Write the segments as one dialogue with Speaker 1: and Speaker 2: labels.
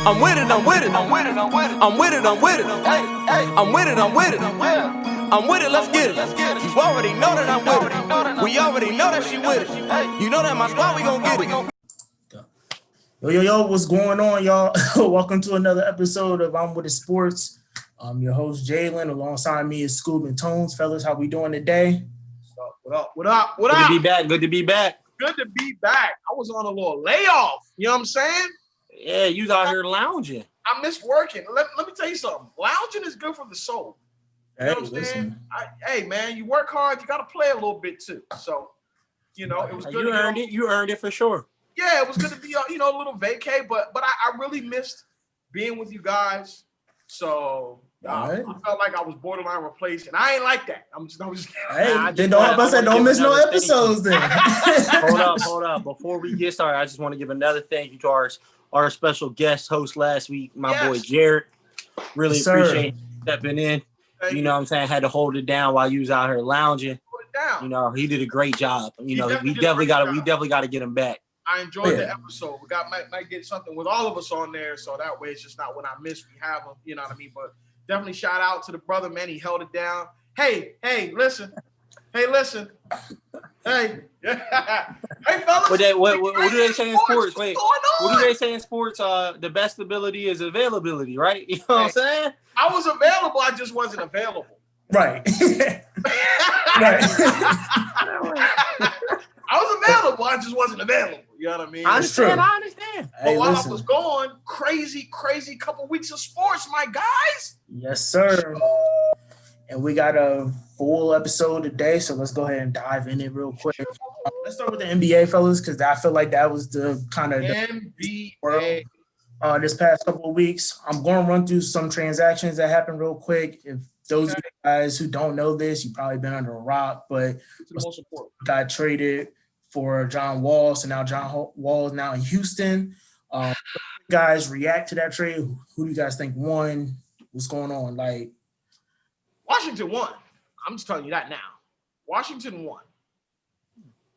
Speaker 1: I'm with it, I'm with it, I'm with it, I'm with it, I'm with it, I'm with it, hey, hey, I'm with it, I'm with it, I'm with it, let's get it. You already know that I'm with it. We already know that she with it. You know that my squad, we gon' get it.
Speaker 2: Yo, what's going on, y'all? Welcome to another episode of I'm With It Sports. I'm your host, Jalen. Alongside me is Scoob and Tones. Fellas, how we doing today?
Speaker 3: What up? Good
Speaker 4: to be back. Good to be back.
Speaker 3: Good to be back. I was on a little layoff. You know what I'm saying?
Speaker 4: Yeah, you was out here lounging.
Speaker 3: I miss working. Let me tell you something. Lounging is good for the soul. You know what I'm saying? Hey, man, you work hard. You got to play a little bit too. So, you know, it was good.
Speaker 4: You earned it. You earned it for sure.
Speaker 3: Yeah, it was good to be, a little vacay. But I really missed being with you guys. So I felt like I was borderline replaced, and I ain't like that. I'm just
Speaker 2: hey, don't miss no episodes then.
Speaker 4: Hold up. Before we get started, I just want to give another thank you to our special guest host last week, my boy Jared. Really appreciate stepping in. You know what I'm saying? Had to hold it down while you was out here lounging. You know, he did a great job. You know, we definitely got to get him back.
Speaker 3: I enjoyed the episode. We might get something with all of us on there, so that way it's just not when I miss, we have them. You know what I mean? But definitely shout out to the brother, man. He held it down. Hey, listen. Hey, fellas.
Speaker 4: What do they say in sports? Wait, what do they say in sports? The best ability is availability, right? You know what I'm saying?
Speaker 3: I was available. I just wasn't available.
Speaker 2: Right.
Speaker 3: Right. I was available. I just wasn't available. You know what I mean?
Speaker 4: I understand.
Speaker 3: But while I was gone, crazy couple weeks of sports, my guys.
Speaker 2: Yes, sir. And we got a full episode today, so let's go ahead and dive in it real quick. Let's start with the NBA, fellas, because I feel like that was the kind of
Speaker 3: NBA
Speaker 2: this past couple of weeks. I'm going to run through some transactions that happened real quick. If those guys who don't know this, you've probably been under a rock, but got traded for John Wall, so now John Wall is now in Houston. Guys react to that trade. Who do you guys think won? What's going on? Like,
Speaker 3: Washington won. I'm just telling you that now. Washington won.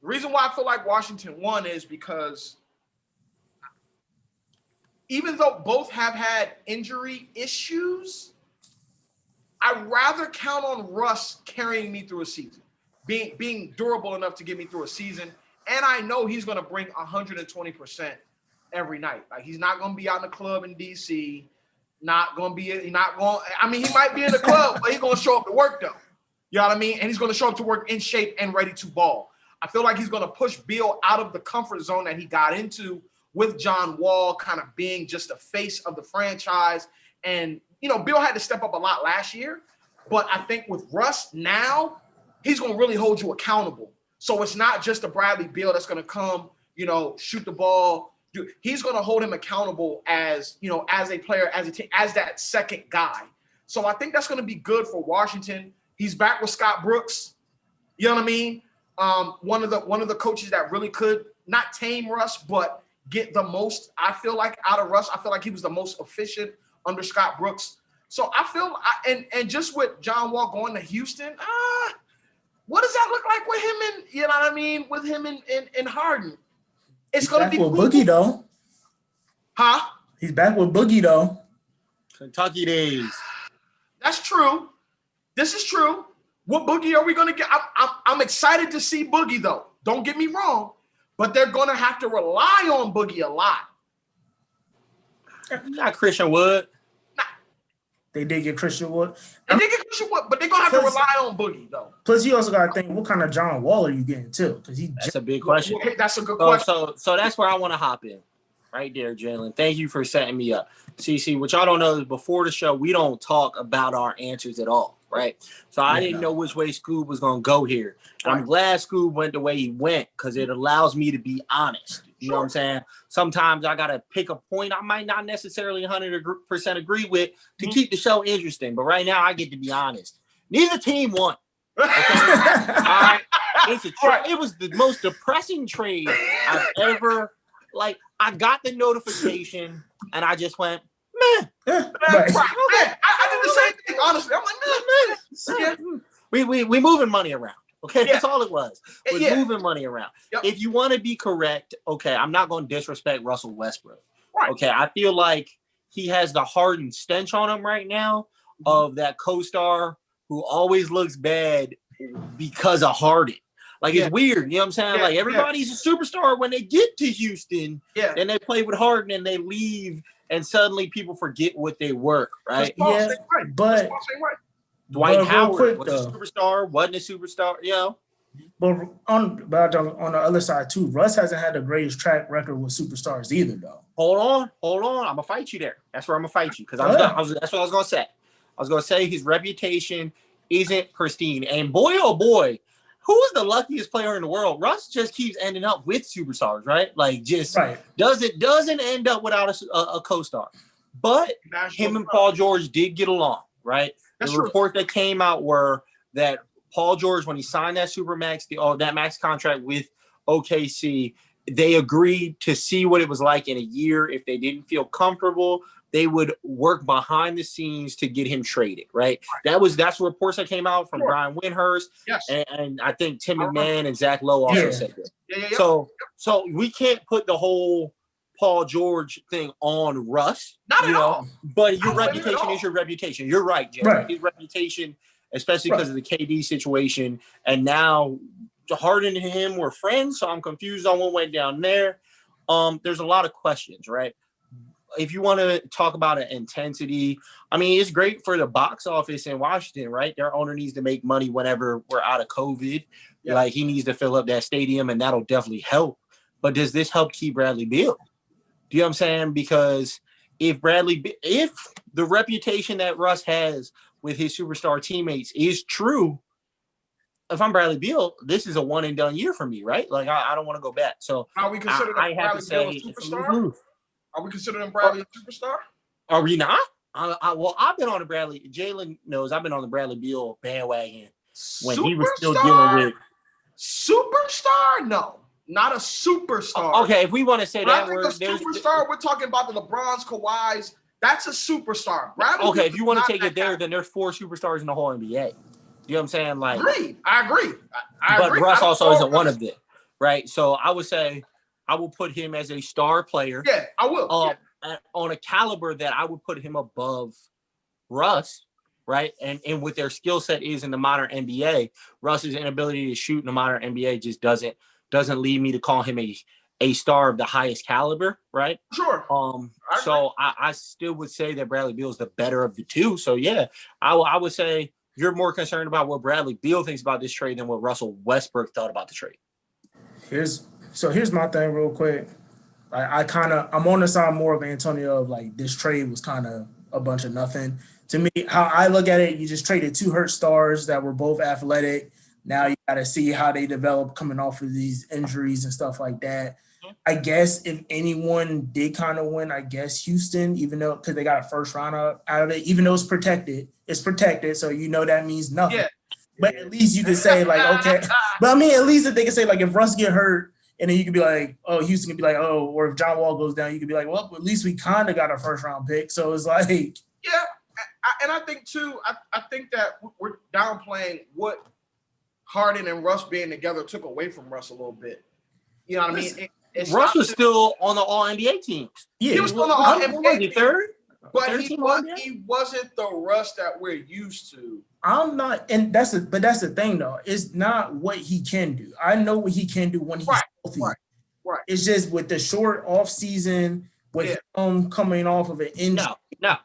Speaker 3: The reason why I feel like Washington won is because even though both have had injury issues, I'd rather count on Russ carrying me through a season, being durable enough to get me through a season. And I know he's going to bring 120% every night. Like, he's not going to be out in the club in DC. He might be in the club, but he's going to show up to work, though. You know what I mean? And he's going to show up to work in shape and ready to ball. I feel like he's going to push Bill out of the comfort zone that he got into with John Wall kind of being just the face of the franchise. And, Bill had to step up a lot last year. But I think with Russ now, he's going to really hold you accountable. So it's not just a Bradley Beal that's going to come, shoot the ball. He's going to hold him accountable as a player, as a team, as that second guy. So I think that's going to be good for Washington. He's back with Scott Brooks. You know what I mean? One of the coaches that really could not tame Russ, but get the most, I feel like, out of Russ. I feel like he was the most efficient under Scott Brooks. So I feel, and just with John Wall going to Houston, what does that look like with him with him and Harden? It's going to be
Speaker 2: with Boogie, though.
Speaker 3: Huh?
Speaker 2: He's back with Boogie, though.
Speaker 4: Kentucky days.
Speaker 3: That's true. This is true. What Boogie are we going to get? I'm excited to see Boogie, though. Don't get me wrong. But they're going to have to rely on Boogie a lot.
Speaker 4: Not Christian Wood.
Speaker 2: They did get Christian Wood.
Speaker 3: But they're going to have to rely on Boogie, though.
Speaker 2: Plus, you also got to think, what kind of John Wall are you getting, too?
Speaker 4: That's a big question.
Speaker 3: That's a good question.
Speaker 4: So that's where I want to hop in. Right there, Jalen. Thank you for setting me up. See, what y'all don't know is before the show, we don't talk about our answers at all, right? So I didn't know which way Scoob was going to go here. And I'm glad Scoob went the way he went because it allows me to be honest. You know what I'm saying? Sometimes I got to pick a point I might not necessarily 100% agree with to keep the show interesting. But right now, I get to be honest. Neither team won. Okay? All right? It was the most depressing trade I've ever, I got the notification and I just went, meh.
Speaker 3: I did the same thing, honestly. I'm like, meh.
Speaker 4: We moving money around. Okay, that's all it was. We're moving money around. Yep. If you want to be correct, okay, I'm not going to disrespect Russell Westbrook. Right. Okay, I feel like he has the Harden stench on him right now of that co-star who always looks bad because of Harden. Like, it's weird. You know what I'm saying? Like, everybody's a superstar when they get to Houston.
Speaker 3: Yeah.
Speaker 4: Then they play with Harden and they leave, and suddenly people forget what they were, right?
Speaker 2: Yeah, but
Speaker 4: Dwight Howard
Speaker 2: quick,
Speaker 4: was a superstar, wasn't a superstar, you know?
Speaker 2: But on the other side, too, Russ hasn't had the greatest track record with superstars either, though.
Speaker 4: Hold on. I'm going to fight you there. That's where I'm going to fight you, because that's what I was going to say. I was going to say his reputation isn't pristine. And boy, oh boy, who is the luckiest player in the world? Russ just keeps ending up with superstars, right? Like, just doesn't end up without a co-star. But him and Paul George did get along, right? The report that came out were that Paul George, when he signed that that max contract with OKC, they agreed to see what it was like in a year. If they didn't feel comfortable, they would work behind the scenes to get him traded, right? That's reports that came out from Brian Windhurst, and I think Tim McMahon and Zach Lowe also said that. So we can't put the whole Paul George thing on Russ,
Speaker 3: not at all.
Speaker 4: But your reputation is your reputation. You're right, Jay. His reputation, especially because of the KD situation, and now Harden and him were friends, so I'm confused on what went down there. There's a lot of questions, right? If you want to talk about an intensity, I mean, it's great for the box office in Washington, right? Their owner needs to make money whenever we're out of COVID. Like, he needs to fill up that stadium, and that'll definitely help. But does this help keep Bradley Beal? Do you know what I'm saying? Because if the reputation that Russ has with his superstar teammates is true, if I'm Bradley Beal, this is a one and done year for me, right? Like, I don't want to go back. So
Speaker 3: are we considering Bradley Beal a superstar? Are we considering Bradley a superstar?
Speaker 4: Are we not? Well, I've been on the Bradley. Jalen knows I've been on the Bradley Beal bandwagon when he was still dealing with
Speaker 3: superstar. No, not a superstar.
Speaker 4: Okay, if we want to say that word,
Speaker 3: superstar, we're talking about the LeBrons, Kawhis. That's a superstar. Bradley
Speaker 4: okay, if you want to take it there, then there's 4 superstars in the whole NBA. You know what I'm saying? Like,
Speaker 3: I agree.
Speaker 4: But Russ also isn't one of them, right? So I would say I will put him as a star player.
Speaker 3: Yeah, I will.
Speaker 4: On a caliber that I would put him above Russ, right? And what their skill set is in the modern NBA, Russ's inability to shoot in the modern NBA just doesn't lead me to call him a star of the highest caliber, right?
Speaker 3: Sure.
Speaker 4: So I still would say that Bradley Beal is the better of the two. So yeah, I would say you're more concerned about what Bradley Beal thinks about this trade than what Russell Westbrook thought about the trade.
Speaker 2: Here's my thing real quick. I'm on the side more of Antonio of like this trade was kind of a bunch of nothing. To me, how I look at it, you just traded 2 hurt stars that were both athletic. Now you got to see how they develop coming off of these injuries and stuff like that. I guess if anyone did kind of win, I guess Houston, even though because they got a first round out of it, even though it's protected, so that means nothing. Yeah. But at least you could say like, okay. But I mean, at least if they could say like if Russ get hurt, and then you could be like, oh, Houston could be like, oh, or if John Wall goes down, you could be like, well, at least we kind of got a first round pick. So it's like,
Speaker 3: yeah, and I think too, I think that we're downplaying what Harden and Russ being together took away from Russ a little bit. You know what I mean?
Speaker 4: Russ was still on the All NBA teams.
Speaker 3: Yeah, he was on the All NBA team.
Speaker 4: Third?
Speaker 3: But he wasn't the Russ that we're used to.
Speaker 2: I'm not, and that's the thing though. It's not what he can do. I know what he can do when he's healthy.
Speaker 3: Right.
Speaker 2: It's just with the short off season, with him coming off of an injury.
Speaker 4: No.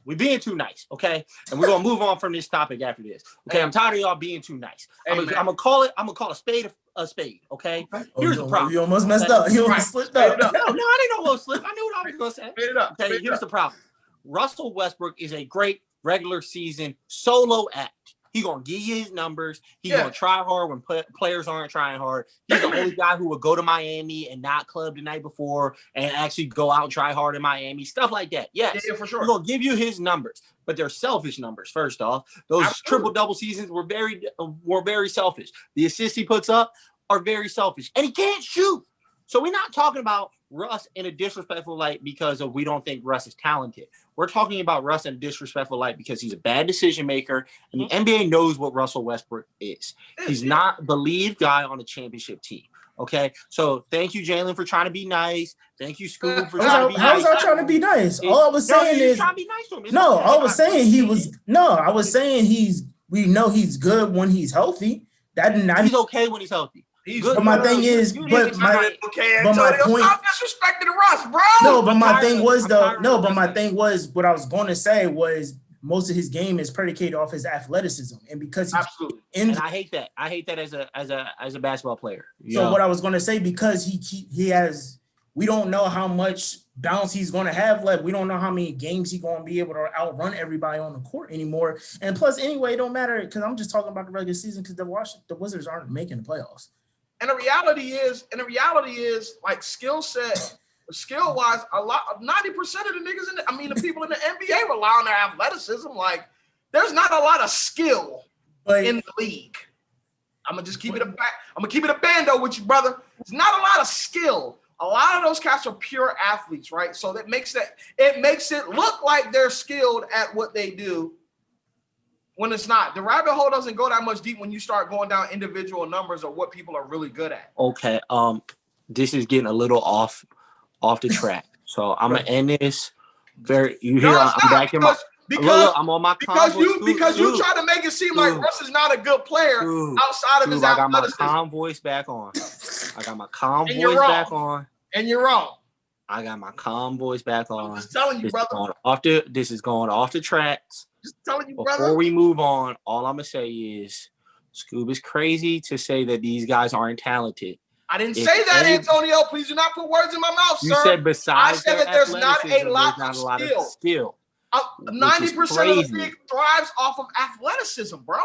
Speaker 4: We're being too nice, okay? And we're gonna move on from this topic after this. Okay, I'm tired of y'all being too nice. I'm gonna call a spade a spade, okay? Here's the problem.
Speaker 2: You almost messed up. You almost slipped up.
Speaker 4: No, I didn't know what slip. I knew what I was gonna say.
Speaker 3: Fade it up.
Speaker 4: Okay, here's the problem. Russell Westbrook is a great regular season solo act. He's going to give you his numbers. He's going to try hard when players aren't trying hard. He's the only guy who would go to Miami and not club the night before and actually go out and try hard in Miami. Stuff like that. Yes.
Speaker 3: Yeah, for sure.
Speaker 4: He's going to give you his numbers, but they're selfish numbers, first off. Those triple-double seasons were very selfish. The assists he puts up are very selfish. And he can't shoot. So we're not talking about Russ in a disrespectful light because we don't think Russ is talented. We're talking about Russ in a disrespectful light because he's a bad decision maker, and the NBA knows what Russell Westbrook is. He's not the lead guy on a championship team. Okay, so thank you, Jalen, for trying to be nice. Thank you, Scoob, for trying to be
Speaker 2: How was
Speaker 4: nice.
Speaker 2: I trying to be nice? All I was saying is
Speaker 4: trying to be nice to him. It's
Speaker 2: no.
Speaker 4: okay.
Speaker 2: I was saying he was no. I was saying we know he's good when he's healthy. That did not.
Speaker 4: He's okay when he's healthy.
Speaker 3: Good.
Speaker 2: But my thing is,
Speaker 3: okay,
Speaker 2: my point.
Speaker 3: Stop disrespecting Russ, bro.
Speaker 2: No, but my thing was though. No, but my
Speaker 3: Russ.
Speaker 2: thing was what I was going to say was most of his game is predicated off his athleticism, and because he's
Speaker 3: Absolutely.
Speaker 4: And I hate that. I hate that as a basketball player.
Speaker 2: So what I was going to say, because he has, we don't know how much bounce he's going to have left. We don't know how many games he's going to be able to outrun everybody on the court anymore. And plus, anyway, it don't matter because I'm just talking about the regular season because the Wizards aren't making the playoffs.
Speaker 3: And the reality is, like skill-wise, 90% of the people in the NBA rely on their athleticism. Like, there's not a lot of skill in the league. I'm gonna just keep it a bando with you, brother. There's not a lot of skill. A lot of those cats are pure athletes, right? So that makes it look like they're skilled at what they do when it's not. The rabbit hole doesn't go that much deep when you start going down individual numbers of what people are really good at.
Speaker 4: Okay. This is getting a little off the track. So I'm gonna end this. I'm back in my I'm on my
Speaker 3: because you try to make it seem like Russ is not a good player outside of his athleticism.
Speaker 4: I got my calm voice back on.
Speaker 3: And you're wrong.
Speaker 4: I got my calm voice back on.
Speaker 3: I'm just telling you, brother.
Speaker 4: This is going off the tracks.
Speaker 3: Just telling you, brother.
Speaker 4: Before we move on, all I'm gonna say is Scoob is crazy to say that these guys aren't talented.
Speaker 3: I didn't say that, Antonio. Please do not put words in my mouth, sir.
Speaker 4: You said besides
Speaker 3: I said that there's not a lot of
Speaker 4: skill.
Speaker 3: 90% of the league thrives off of athleticism, bro.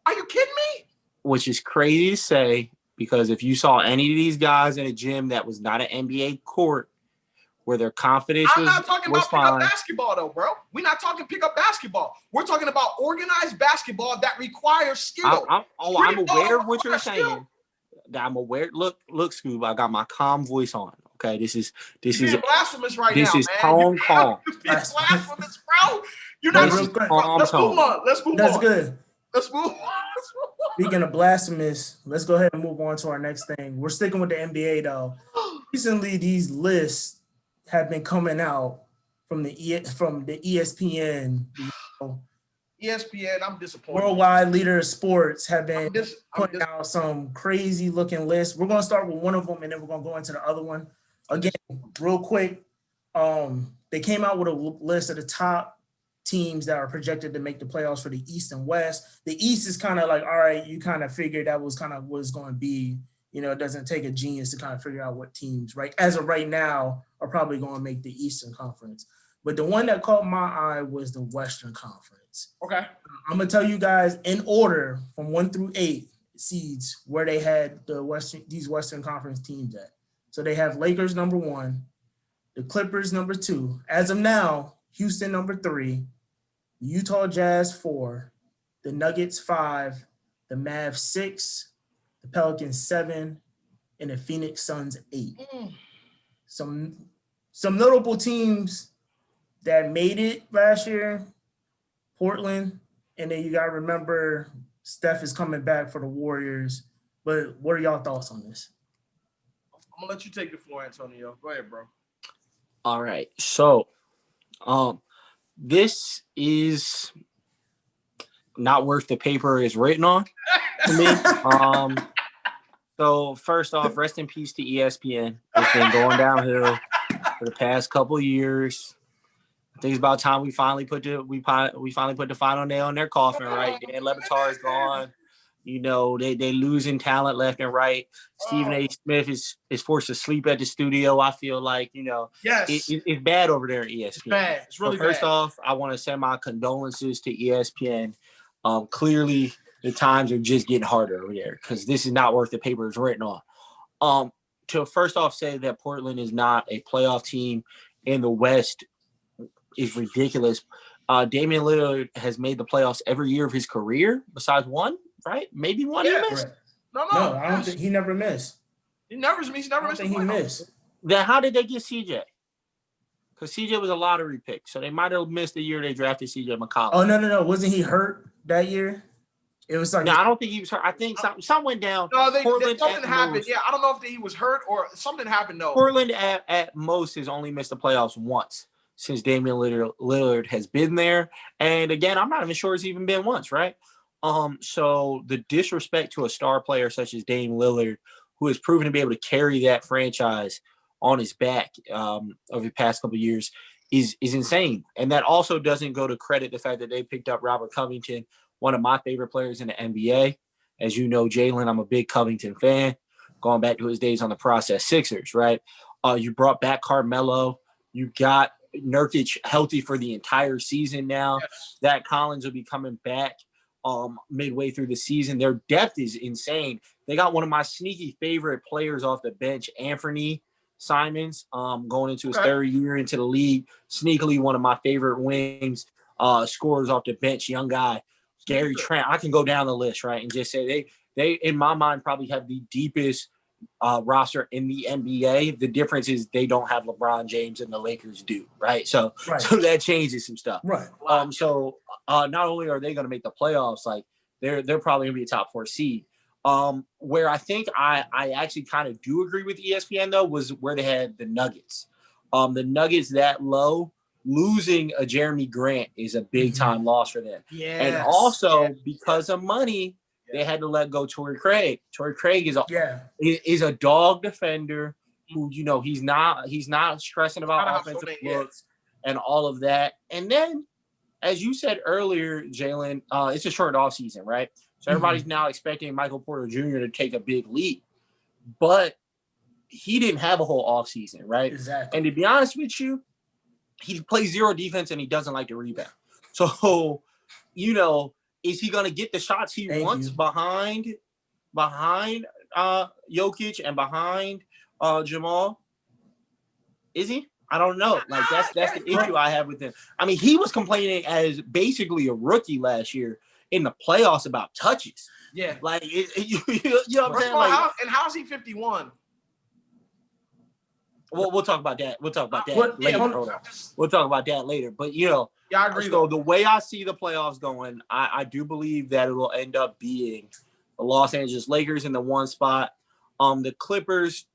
Speaker 3: Are you kidding me?
Speaker 4: Which is crazy to say because if you saw any of these guys in a gym that was not an NBA court where their confidence was fine.
Speaker 3: I'm not talking about pickup basketball, though, bro. We're not talking pickup basketball. We're talking about organized basketball that requires skill.
Speaker 4: I'm aware of what you're saying. I'm aware. Look, Scoob, I got my calm voice on. Okay, this is
Speaker 3: blasphemous right now.
Speaker 4: This is
Speaker 3: calm.
Speaker 4: Calm.
Speaker 3: Blasphemous, bro. You're not. Let's move on.
Speaker 2: That's good.
Speaker 3: Let's move on.
Speaker 2: Speaking of blasphemous, let's go ahead and move on to our next thing. We're sticking with the NBA though. Recently, these lists have been coming out from the ESPN.
Speaker 3: ESPN, I'm disappointed.
Speaker 2: Worldwide leader of sports have been putting out some crazy looking lists. We're going to start with one of them and then we're going to go into the other one. Again, real quick, they came out with a list of the top teams that are projected to make the playoffs for the East and West. The East is kind of like, all right, you kind of figured that was kind of what it's going to be. You know, it doesn't take a genius to kind of figure out what teams, right, as of right now, are probably going to make the Eastern Conference. But the one that caught my eye was the Western Conference.
Speaker 3: Okay.
Speaker 2: I'm going to tell you guys in order from 1 through 8 seeds where they had these Western Conference teams at. So they have Lakers number 1, the Clippers number 2. As of now, Houston number 3, the Utah Jazz 4, the Nuggets 5, the Mavs 6, the Pelicans 7, and the Phoenix Suns 8. Some notable teams that made it last year, Portland, and then you got to remember Steph is coming back for the Warriors. But what are y'all thoughts on this?
Speaker 3: I'm going to let you take the floor, Antonio. Go ahead, bro.
Speaker 4: All right. So, this is not worth the paper it's written on to me. So first off, rest in peace to ESPN. It's been going downhill for the past couple of years. I think it's about time we finally put the final nail in their coffin, right? Dan Le Batard is gone. You know, they losing talent left and right. Stephen A. Smith is forced to sleep at the studio. I feel like, you know,
Speaker 3: yes,
Speaker 4: it's bad over there at ESPN.
Speaker 3: It's bad. It's really
Speaker 4: bad. First off, I want to send my condolences to ESPN. Clearly, the times are just getting harder over there because this is not worth the paper it's written on. To first off say that Portland is not a playoff team in the West is ridiculous. Damian Lillard has made the playoffs every year of his career besides one, right? Maybe one he missed.
Speaker 2: No, I don't think he never missed.
Speaker 3: He never missed.
Speaker 4: Then how did they get CJ? Because CJ was a lottery pick, so they might have missed the year they drafted CJ McCollum.
Speaker 2: Oh, no. Wasn't he hurt that year? It was like
Speaker 4: No, I don't think he was hurt. I think something went down.
Speaker 3: No,
Speaker 4: Portland
Speaker 3: something
Speaker 4: at
Speaker 3: happened.
Speaker 4: most.
Speaker 3: Yeah, I don't know if he was hurt or something happened though.
Speaker 4: Portland at most has only missed the playoffs once since Damian Lillard has been there. And again, I'm not even sure it's even been once, right? So the disrespect to a star player such as Dame Lillard, who has proven to be able to carry that franchise on his back over the past couple of years, is insane. And that also doesn't go to credit the fact that they picked up Robert Covington, one of my favorite players in the NBA. As you know, Jalen, I'm a big Covington fan, going back to his days on the Process Sixers, right? You brought back Carmelo. You got Nurkic healthy for the entire season now.
Speaker 3: Yes.
Speaker 4: That Collins will be coming back midway through the season. Their depth is insane. They got one of my sneaky favorite players off the bench, Anthony Simons, going into his third year into the league. Sneakily, one of my favorite wings, scorers off the bench, young guy. Gary Trent. I can go down the list, right, and just say they in my mind probably have the deepest roster in the NBA. The difference is they don't have LeBron James and the Lakers do, right? So that changes some stuff.
Speaker 2: Right.
Speaker 4: So not only are they going to make the playoffs, like they're probably going to be a top 4 seed. Where I think I actually kind of do agree with ESPN though was where they had the Nuggets. The Nuggets that low, losing a Jeremy Grant is a big time loss for them.
Speaker 3: Yeah.
Speaker 4: And also because of money, they had to let go Torrey Craig. Torrey Craig is a dog defender who, you know, he's not stressing about offensive looks and all of that. And then, as you said earlier, Jalen, it's a short off season, right? So everybody's now expecting Michael Porter Jr. to take a big leap, but he didn't have a whole off season, right?
Speaker 2: Exactly.
Speaker 4: And to be honest with you, he plays zero defense and he doesn't like to rebound. So, you know, is he going to get the shots he wants behind Jokic and behind Jamal? Is he? I don't know. Like that's the issue I have with him. I mean, he was complaining as basically a rookie last year in the playoffs about touches.
Speaker 3: Yeah.
Speaker 4: Like you know what I'm saying?
Speaker 3: And how's he 51?
Speaker 4: Well, we'll talk about that. We'll talk about that later. We'll talk about that later. But, you know,
Speaker 3: I agree.
Speaker 4: So the way I see the playoffs going, I do believe that it will end up being the Los Angeles Lakers in the 1 spot. The Clippers,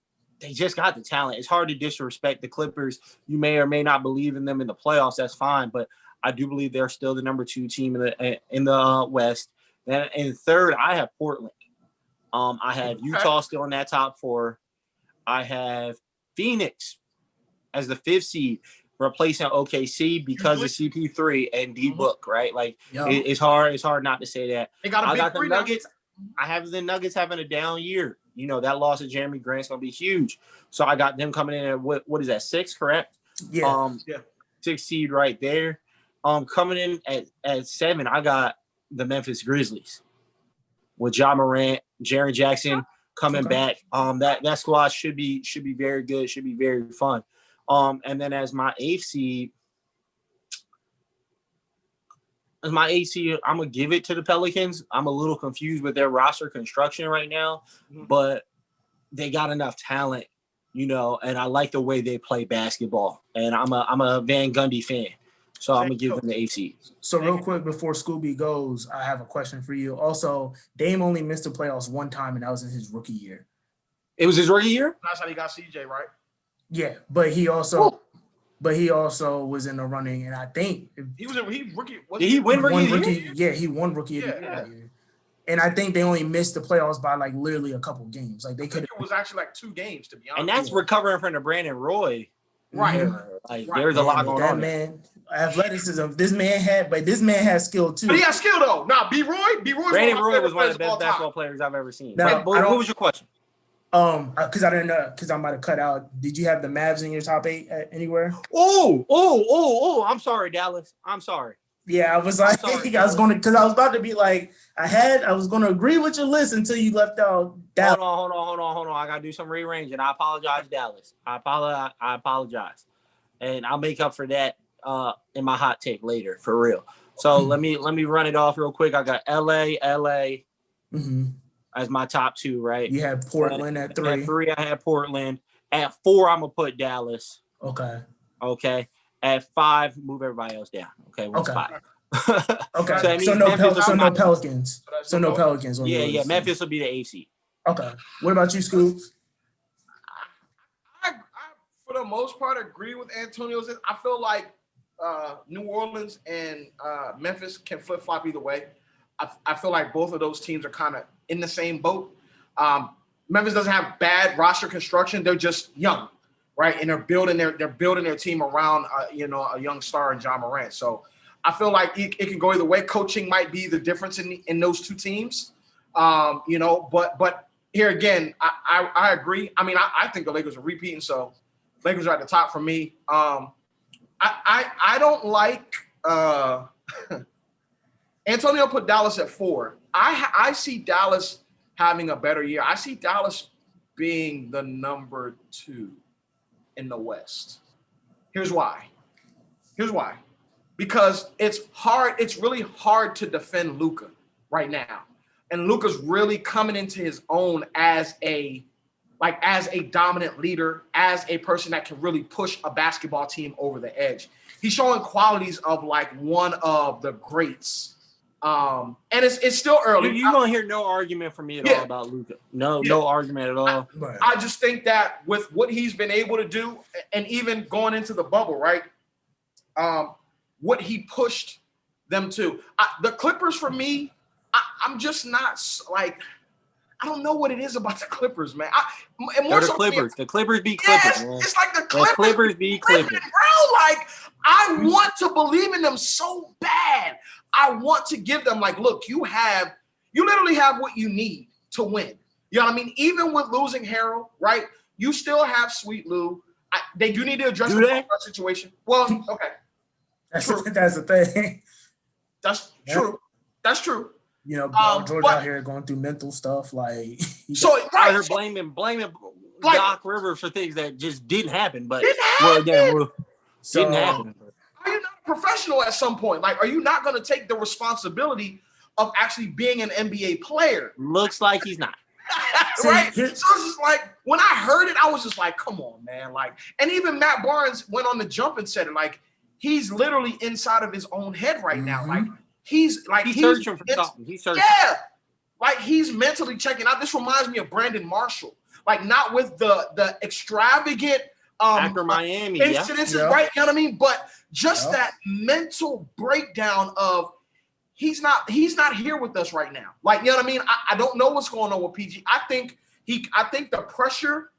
Speaker 4: they just got the talent. It's hard to disrespect the Clippers. You may or may not believe in them in the playoffs. That's fine. But I do believe they're still the number 2 team in the West. Then in third, I have Portland. I have Utah still in that top 4. I have Phoenix as the 5th seed, replacing OKC because of CP3 and D-Book, right? Like it's hard not to say that.
Speaker 3: I got the
Speaker 4: Nuggets. I have the Nuggets having a down year. You know, that loss of Jeremy Grant's gonna be huge. So I got them coming in at what is that, 6, correct?
Speaker 2: Yeah.
Speaker 4: 6th seed right there. Coming in at 7, I got the Memphis Grizzlies with Ja Morant, Jaren Jackson coming back. That squad should be very good, should be very fun. And then as my 8th seed, I'm gonna give it to the Pelicans. I'm a little confused with their roster construction right now, but they got enough talent, you know, and I like the way they play basketball. And I'm a Van Gundy fan. So I'm gonna give them the 8th seed.
Speaker 2: So real quick before Scooby goes, I have a question for you. Also, Dame only missed the playoffs 1 time, and that was in his rookie year.
Speaker 4: It was his rookie year?
Speaker 3: That's how he got CJ, right?
Speaker 2: Yeah, but he also was in the running, and I think
Speaker 3: he rookie.
Speaker 4: Did he win rookie year?
Speaker 2: Yeah, he won rookie of the year that year. And I think they only missed the playoffs by like literally a couple games. Like they could.
Speaker 3: It was actually like 2 games, to be honest.
Speaker 4: And that's recovering from the Brandon Roy.
Speaker 3: Right.
Speaker 4: There's a lot going on.
Speaker 2: Man, athleticism. This man had skill too.
Speaker 3: But he had skill though. Brandon
Speaker 4: Roy was one of the best basketball players I've ever seen.
Speaker 2: Now,
Speaker 4: what was your question?
Speaker 2: Because I didn't know, because I might have cut out. Did you have the Mavs in your top 8 anywhere?
Speaker 4: Oh! I'm sorry, Dallas. I'm sorry.
Speaker 2: Yeah, I was like, I was about to be like, I was going to agree with your list until you left out Dallas.
Speaker 4: Hold on. I got to do some rearranging. I apologize, Dallas. I apologize. And I'll make up for that in my hot take later, for real. So let me run it off real quick. I got LA as my top 2, right?
Speaker 2: You had Portland at 3.
Speaker 4: At 3, I had Portland. At 4, I'm going to put Dallas. Okay. At 5, move everybody else down. Okay, 1 spot.
Speaker 2: Okay. So no Pelicans. So no Pelicans on
Speaker 4: Yeah,
Speaker 2: your
Speaker 4: yeah.
Speaker 2: list.
Speaker 4: Memphis will be the AC.
Speaker 2: Okay. What about you, Scoob?
Speaker 3: I for the most part agree with Antonio's. I feel like New Orleans and Memphis can flip-flop either way. I feel like both of those teams are kind of in the same boat. Memphis doesn't have bad roster construction. They're just young, right? And they're building their team around a young star in John Morant. So I feel like it can go either way. Coaching might be the difference in those two teams. But here again, I agree. I mean, I think the Lakers are repeating, so Lakers are at the top for me. I don't like Antonio put Dallas at 4. I see Dallas having a better year. I see Dallas being the number 2 in the West. Here's why. Because it's hard. It's really hard to defend Luka right now. And Luka's really coming into his own as a dominant leader, as a person that can really push a basketball team over the edge. He's showing qualities of like one of the greats. And it's still early.
Speaker 4: You're going to hear no argument from me at all about Luka. No argument at all.
Speaker 3: I just think that with what he's been able to do, and even going into the bubble, right? What he pushed them to. The Clippers, for me, I'm just not like – I don't know what it is about the Clippers, man.
Speaker 4: They're the Clippers. The Clippers beat Clippers, man.
Speaker 3: It's like the Clippers
Speaker 4: beat Clippers.
Speaker 3: Bro, like, I want to believe in them so bad. I want to give them, like, look, you literally have what you need to win. You know what I mean? Even with losing Harrell, right, you still have Sweet Lou. They do need to address the situation. Well, okay.
Speaker 2: That's the thing.
Speaker 3: That's true. That's true.
Speaker 2: You know, George out here going through mental stuff. Like,
Speaker 4: out here blaming Doc Rivers for things that just didn't happen. But
Speaker 3: didn't happen.
Speaker 4: Didn't happen.
Speaker 3: Are you not a professional at some point? Like, are you not going to take the responsibility of actually being an NBA player?
Speaker 4: Looks like he's not.
Speaker 3: Right? So it's just like, when I heard it, I was just like, come on, man. Like, and even Matt Barnes went on the jump and said it. Like, he's literally inside of his own head right now. Like, he's
Speaker 4: searching for something. He's searching.
Speaker 3: Yeah. Like, he's mentally checking out. This reminds me of Brandon Marshall. Like, not with the extravagant
Speaker 4: after Miami
Speaker 3: incidences, right? You know what I mean? But just that mental breakdown of he's not here with us right now. Like, you know what I mean? I don't know what's going on with PG. I think the pressure,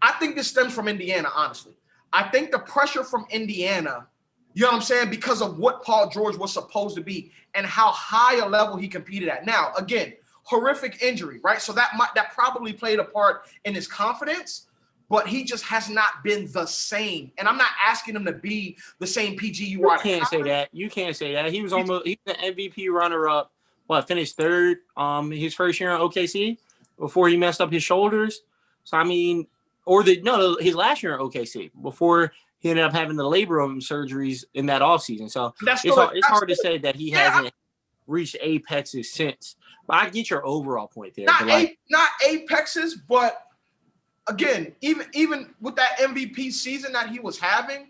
Speaker 3: I think this stems from Indiana, honestly. I think the pressure from Indiana, you know what I'm saying, because of what Paul George was supposed to be and how high a level he competed at. Now, again, horrific injury, right? So that probably played a part in his confidence, but he just has not been the same. And I'm not asking him to be the same PG you are.
Speaker 4: You can't say that. He was the MVP runner-up. Finished third his first year in OKC before he messed up his shoulders. So, I mean, his last year in OKC before he ended up having the labor surgeries in that offseason. So it's hard to say that he hasn't reached apexes since. But I get your overall point there.
Speaker 3: Not apexes, but again, even with that MVP season that he was having,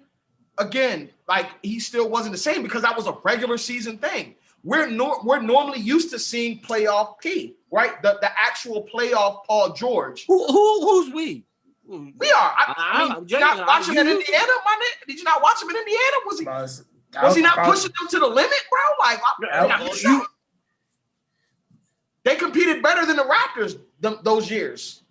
Speaker 3: again, like, he still wasn't the same because that was a regular season thing. We're normally used to seeing playoff P, right? The actual playoff Paul George.
Speaker 4: Who's we?
Speaker 3: We are. I mean, did you not watch him in Indiana, my nigga? Did you not watch him in Indiana? Was he not pushing them to the limit, bro? Like, they competed better than the Raptors those years.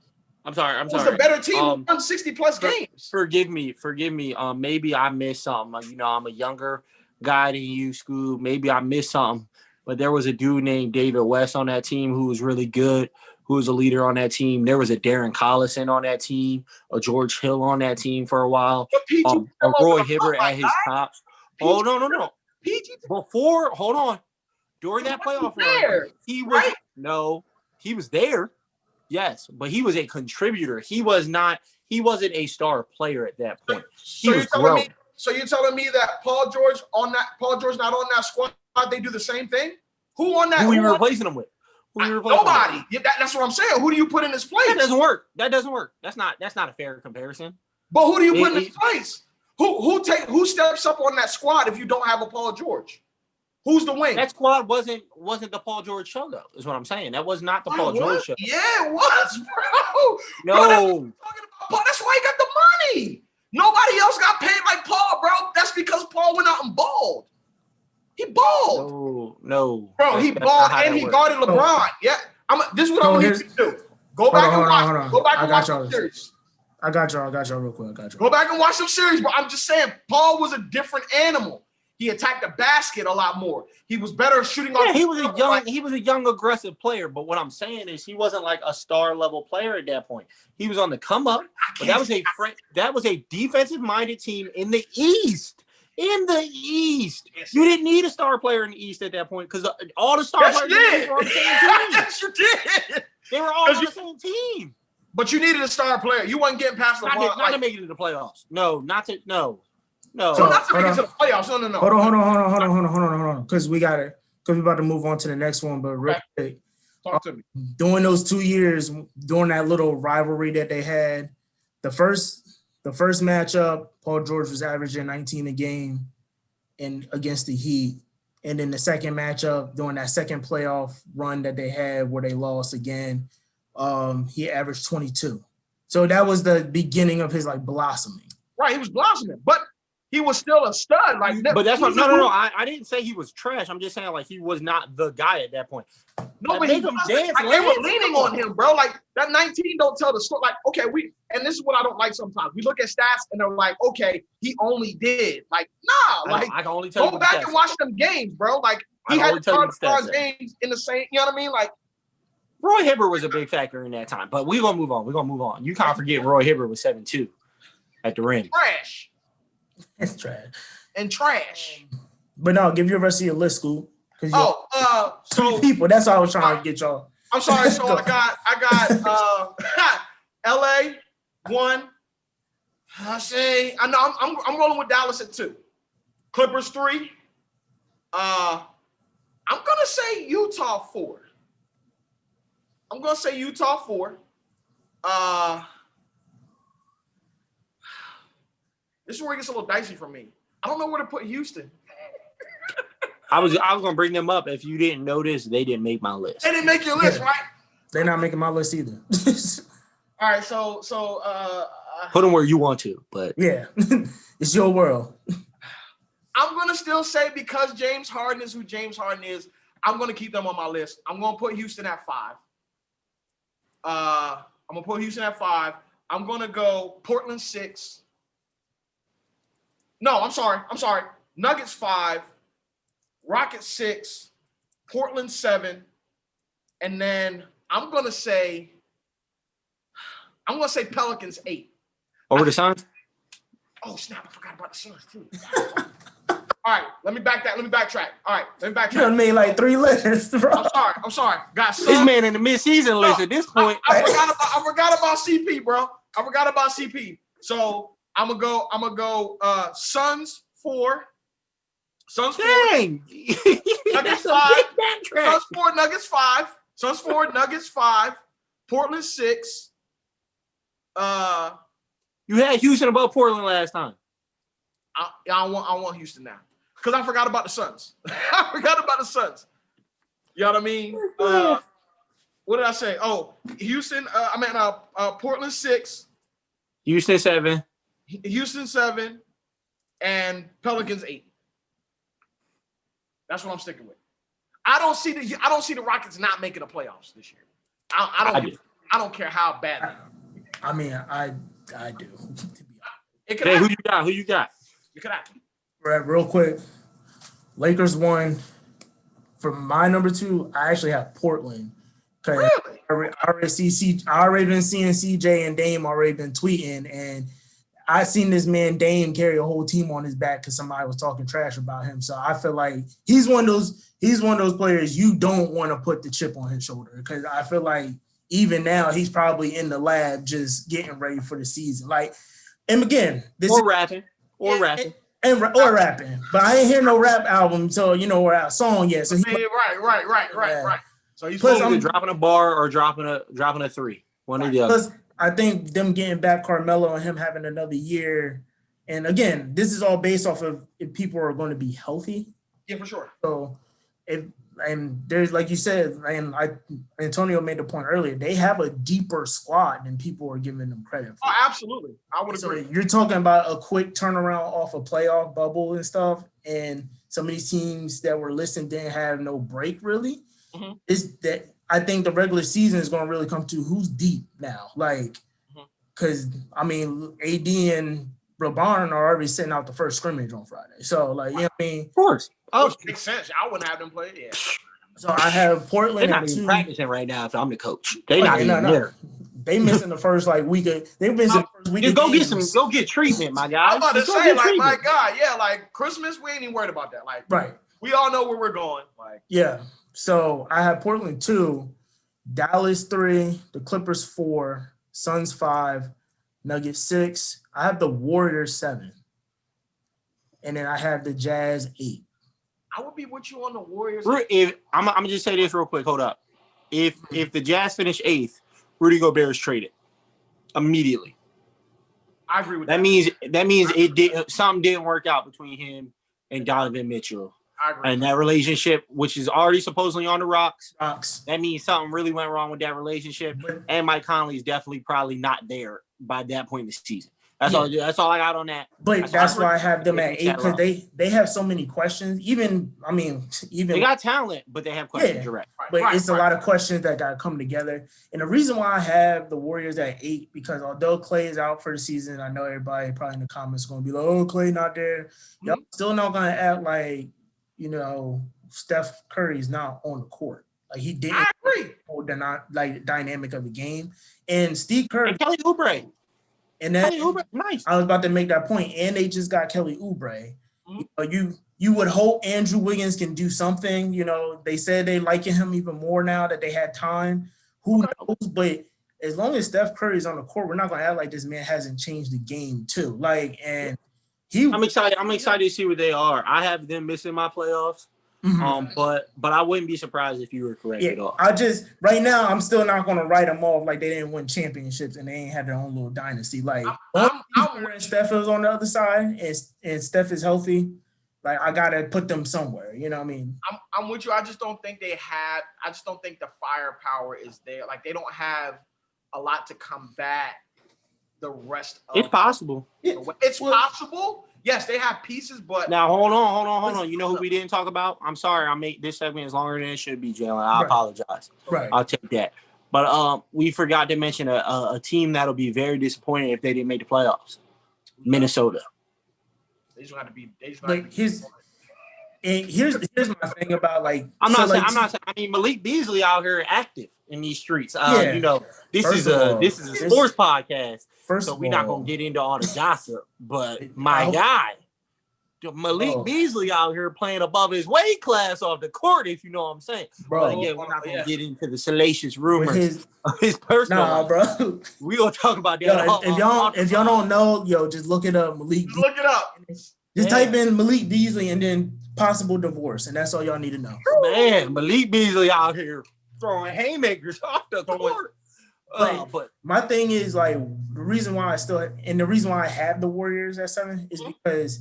Speaker 4: I'm sorry.
Speaker 3: It was a better team. Won 60+ games.
Speaker 4: Forgive me. Maybe I missed something. You know, I'm a younger guy than you, Scoob. Maybe I missed something. But there was a dude named David West on that team who was really good, who was a leader on that team. There was a Darren Collison on that team, a George Hill on that team for a while, a Roy Hibbert at his tops. Oh, no. Hold on. During that playoff run, he was there. Yes, but he was a contributor. He wasn't a star player at that point.
Speaker 3: So you're telling me that Paul George not on that squad, they do the same thing? Who on that?
Speaker 4: Who are you replacing him with?
Speaker 3: Nobody. That's what I'm saying. Who do you put in his place?
Speaker 4: That doesn't work. That's not a fair comparison.
Speaker 3: But who do you put in his place? Who steps up on that squad if you don't have a Paul George? Who's the wing?
Speaker 4: That squad wasn't the Paul George show, though, is what I'm saying. That was not the Paul George show.
Speaker 3: Yeah, it was, bro.
Speaker 4: No.
Speaker 3: Bro, that's, talking about Paul. That's why he got the money. Nobody else got paid like Paul, bro. That's because Paul went out and balled. He balled.
Speaker 4: No.
Speaker 3: Bro, he balled and he guarded LeBron. Yeah. This is what I'm going to do. Go back and watch. Go back and watch the series.
Speaker 2: I got y'all real quick.
Speaker 3: Go back and watch some series, bro. I'm just saying, Paul was a different animal. He attacked the basket a lot more. He was better shooting off.
Speaker 4: He was a young, aggressive player. But what I'm saying is, he wasn't like a star level player at that point. He was on the come up. But that was a defensive minded team in the East. You didn't need a star player in the East at that point because all the star players were on the same team.
Speaker 3: Yes, you did.
Speaker 4: They were all on the same team.
Speaker 3: But you needed a star player. You wasn't getting past LeBron.
Speaker 4: Not to make it to the playoffs. No.
Speaker 3: So not to make it to the playoffs. No.
Speaker 2: Hold on. Because we about to move on to the next one. But real quick,
Speaker 3: talk to me.
Speaker 2: During those 2 years, during that little rivalry that they had, the first matchup, Paul George was averaging 19 a game against the Heat. And then the second matchup, during that second playoff run that they had where they lost again, he averaged 22. So that was the beginning of his blossoming.
Speaker 3: Right, he was blossoming, but he was still a stud.
Speaker 4: But that's what. No. I didn't say he was trash. I'm just saying he was not the guy at that point.
Speaker 3: No, but they were leaning on him, bro. That 19 don't tell the story. Okay, and this is what I don't like sometimes. We look at stats and they're like, okay, he only did. I can only tell you. Go back and watch them games, bro. He had LeBron's games in the same. You know what I mean?
Speaker 4: Roy Hibbert was a big factor in that time, but we're gonna move on. You can't forget Roy Hibbert was 7'2" at the rim.
Speaker 3: Trash.
Speaker 2: It's trash.
Speaker 3: And trash.
Speaker 2: But no, give your rest of your list, Scoob.
Speaker 3: So
Speaker 2: people. That's all I was trying to get y'all.
Speaker 3: I'm sorry. So I got LA 1. I'm rolling with Dallas at 2. Clippers 3. I'm gonna say Utah 4. This is where it gets a little dicey for me. I don't know where to put Houston.
Speaker 4: I was gonna bring them up. If you didn't notice, they didn't make my list.
Speaker 3: They didn't make your list, right?
Speaker 2: They're not making my list either.
Speaker 3: All right, so
Speaker 4: put them where you want to, but
Speaker 2: yeah, it's your world.
Speaker 3: I'm gonna still say because James Harden is who James Harden is, I'm gonna keep them on my list. I'm gonna put Houston at 5. I'm gonna go Portland 6. No, I'm sorry. Nuggets 5, Rockets 6, Portland 7, and then I'm gonna say Pelicans 8.
Speaker 4: Over the Suns?
Speaker 3: Oh snap! I forgot about the Suns too. All right, let me backtrack.
Speaker 2: You made 3 lists, bro.
Speaker 3: I'm sorry. Got Suns.
Speaker 4: This man in the midseason list at this point.
Speaker 3: I forgot about CP, bro. I forgot about CP. So I'm gonna go Suns 4.
Speaker 4: Dang.
Speaker 3: Nuggets 5. Suns 4, Nuggets 5. Suns 4, Nuggets 5. Portland 6.
Speaker 4: You had Houston above Portland last time.
Speaker 3: I want Houston now because I forgot about the Suns. You know what I mean? What did I say? Oh, Houston. Portland 6.
Speaker 4: Houston 7.
Speaker 3: Houston 7, and Pelicans 8. That's what I'm sticking with. I don't see the Rockets not making the playoffs this year. I don't care how bad they are.
Speaker 2: I mean, I do.
Speaker 4: Who you got?
Speaker 3: It could happen.
Speaker 2: Right, real quick. Lakers 1. For my number 2, I actually have Portland.
Speaker 3: Really?
Speaker 2: I already been seeing CJ and Dame already been tweeting, and I seen this man Dame carry a whole team on his back because somebody was talking trash about him. So I feel like he's one of those players you don't want to put the chip on his shoulder because I feel like even now he's probably in the lab just getting ready for the season. And again,
Speaker 4: rapping.
Speaker 2: But I ain't hear no rap album, so or a song yet. So
Speaker 3: right. So he's
Speaker 4: either dropping a bar or dropping a 3. One or the other.
Speaker 2: Plus, I think them getting back Carmelo and him having another year, and again, this is all based off of if people are going to be healthy.
Speaker 3: Yeah, for sure.
Speaker 2: So and there's, like you said, and Antonio made the point earlier, they have a deeper squad than people are giving them credit for.
Speaker 3: Oh, absolutely. I would agree.
Speaker 2: So you're talking about a quick turnaround off a playoff bubble and stuff, and some of these teams that were listed didn't have no break really.
Speaker 3: Mm-hmm.
Speaker 2: Is that I think the regular season is going to really come to who's deep now. Like, because, I mean, AD and LeBron are already sitting out the first scrimmage on Friday. So, like, you know what I mean?
Speaker 4: Of course.
Speaker 3: Oh, which makes sense. I wouldn't have them play. Yeah.
Speaker 2: So I have Portland.
Speaker 4: They're not even practicing right now if I'm the coach. They're not even there.
Speaker 2: They missing the first week. They've missing the first week.
Speaker 4: Just go get treatment, my guy.
Speaker 3: I'm about to say, like, my God, yeah, like Christmas, we ain't even worried about that. Like,
Speaker 2: right.
Speaker 3: We all know where we're going. Like,
Speaker 2: yeah. So I have Portland 2, Dallas 3, the Clippers 4, Suns 5, Nuggets 6. I have the Warriors 7. And then I have the Jazz 8.
Speaker 3: I would be with you on the Warriors.
Speaker 4: I'm gonna just say this real quick. Hold up. If the Jazz finish 8th, Rudy Gobert is traded immediately.
Speaker 3: I agree with
Speaker 4: that. That means something didn't work out between him and Donovan Mitchell.
Speaker 3: I agree.
Speaker 4: And that relationship, which is already supposedly on the rocks,
Speaker 2: Rocks.
Speaker 4: That means something really went wrong with that relationship. And Mike Conley is definitely probably not there by that point in the season. That's all I got on that.
Speaker 2: But that's why I have them at 8, because they have so many questions. Even they
Speaker 4: got talent, but they have questions. Direct.
Speaker 2: But it's a lot of questions that got to come together. And the reason why I have the Warriors at 8, because although Clay is out for the season, I know everybody probably in the comments going to be like, "Oh, Clay not there." Y'all still not going to act like, you know, Steph Curry's not on the court. Like, he didn't.
Speaker 3: I agree.
Speaker 2: The not like dynamic of the game. And Steve Kerr
Speaker 4: and Kelly Oubre.
Speaker 2: And that,
Speaker 4: Kelly Oubre, nice.
Speaker 2: I was about to make that point. And they just got Kelly Oubre. You would hope Andrew Wiggins can do something. You know, they said they liking him even more now that they had time. Who knows? But as long as Steph Curry is on the court, we're not going to act like this man hasn't changed the game too. Like, and I'm
Speaker 4: excited to see what they are. I have them missing my playoffs. But I wouldn't be surprised if you were correct at all.
Speaker 2: Right now I'm still not going to write them off like they didn't win championships and they ain't had their own little dynasty. Like, Steph is on the other side and Steph is healthy. Like, I gotta put them somewhere. You know what I mean?
Speaker 3: I'm with you. I just don't think the firepower is there. Like, they don't have a lot to combat the rest of
Speaker 4: it's possible.
Speaker 3: It's possible. Yes, they have pieces, but
Speaker 4: now hold on. You know who we didn't talk about? I'm sorry, I made this segment is longer than it should be, Jalen. I apologize.
Speaker 2: Right.
Speaker 4: I'll take that. But we forgot to mention a team that'll be very disappointed if they didn't make the playoffs. Minnesota.
Speaker 3: They just have to be.
Speaker 2: Here's my thing about like.
Speaker 4: I'm not saying. I mean, Malik Beasley out here active in these streets. You know, this is a sports podcast. So we're not gonna get into all the gossip. But my guy, Malik Beasley out here playing above his weight class off the court, if you know what I'm saying.
Speaker 2: Bro,
Speaker 4: we're not gonna get into the salacious rumors of his personal life.
Speaker 2: Bro.
Speaker 4: We gonna talk about that.
Speaker 2: If y'all don't know, just look it up. Malik.
Speaker 3: Look it up.
Speaker 2: Just type in Malik Beasley and then possible divorce, and that's all y'all need to know.
Speaker 4: Man, Malik Beasley out here throwing haymakers off the court.
Speaker 2: But my thing is, like, the reason why I have the Warriors at 7 is because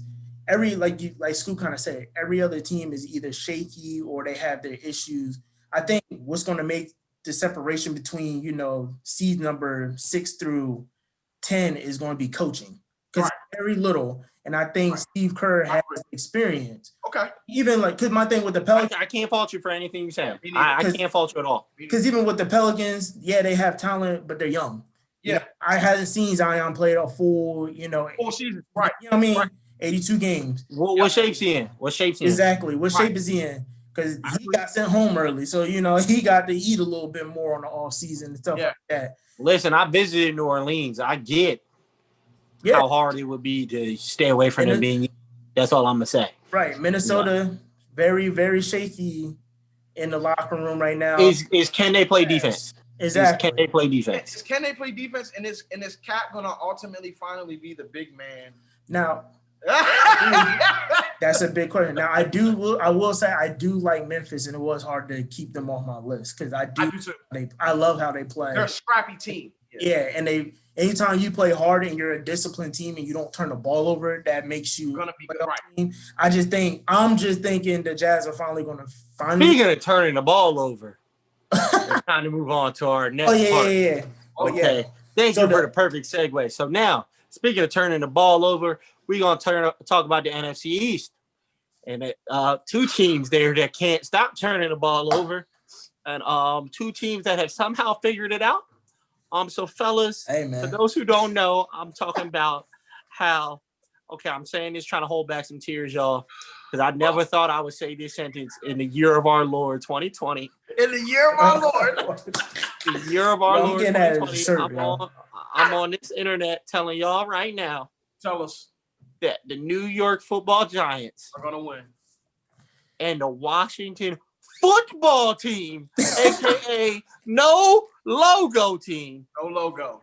Speaker 2: like Scoob kind of said, every other team is either shaky or they have their issues. I think what's going to make the separation between, seed number 6 through 10 is going to be coaching, because very little. And I think Steve Kerr has experience.
Speaker 3: Okay.
Speaker 2: Even because my thing with the Pelicans,
Speaker 4: I can't fault you for anything you say. I can't fault you at all.
Speaker 2: Because even with the Pelicans, they have talent, but they're young.
Speaker 3: Yeah.
Speaker 2: I haven't seen Zion play a full,
Speaker 3: full season. Right.
Speaker 2: You know what I mean? Right. 82 games.
Speaker 4: What shape's he in?
Speaker 2: Exactly. What shape is he in? Because he got sent home early. So, he got to eat a little bit more on the off season and stuff like that.
Speaker 4: Listen, I visited New Orleans. I get how hard it would be to stay away from them being. That's all I'm gonna say.
Speaker 2: Right, Minnesota, very, very shaky in the locker room right now.
Speaker 4: Is can they play defense?
Speaker 2: Exactly.
Speaker 4: Can they play defense?
Speaker 3: Can they play defense? And is Cat gonna ultimately finally be the big man?
Speaker 2: Now, that's a big question. Now, I will say I do like Memphis, and it was hard to keep them off my list because I do too. I love how they play.
Speaker 3: They're a scrappy team.
Speaker 2: Yeah, and anytime you play hard and you're a disciplined team and you don't turn the ball over, that makes you
Speaker 3: Gonna be good, right.
Speaker 2: team. I'm just thinking the Jazz are finally going to
Speaker 4: Speaking of turning the ball over, it's time to move on to our next part.
Speaker 2: Yeah.
Speaker 4: Okay. Thank you for the perfect segue. So now, speaking of turning the ball over, we're going to talk about the NFC East. And two teams there that can't stop turning the ball over. And two teams that have somehow figured it out. So fellas, for those who don't know, I'm talking about how, okay, I'm saying this trying to hold back some tears, y'all, because I never thought I would say this sentence in the year of our Lord, 2020.
Speaker 3: In the year of our Lord.
Speaker 4: The year of our Lord, 2020. I'm on this internet telling y'all right now.
Speaker 3: Tell us.
Speaker 4: That the New York Football Giants
Speaker 3: are going to win.
Speaker 4: And the Washington Football Team, a.k.a. no logo team.
Speaker 3: No logo.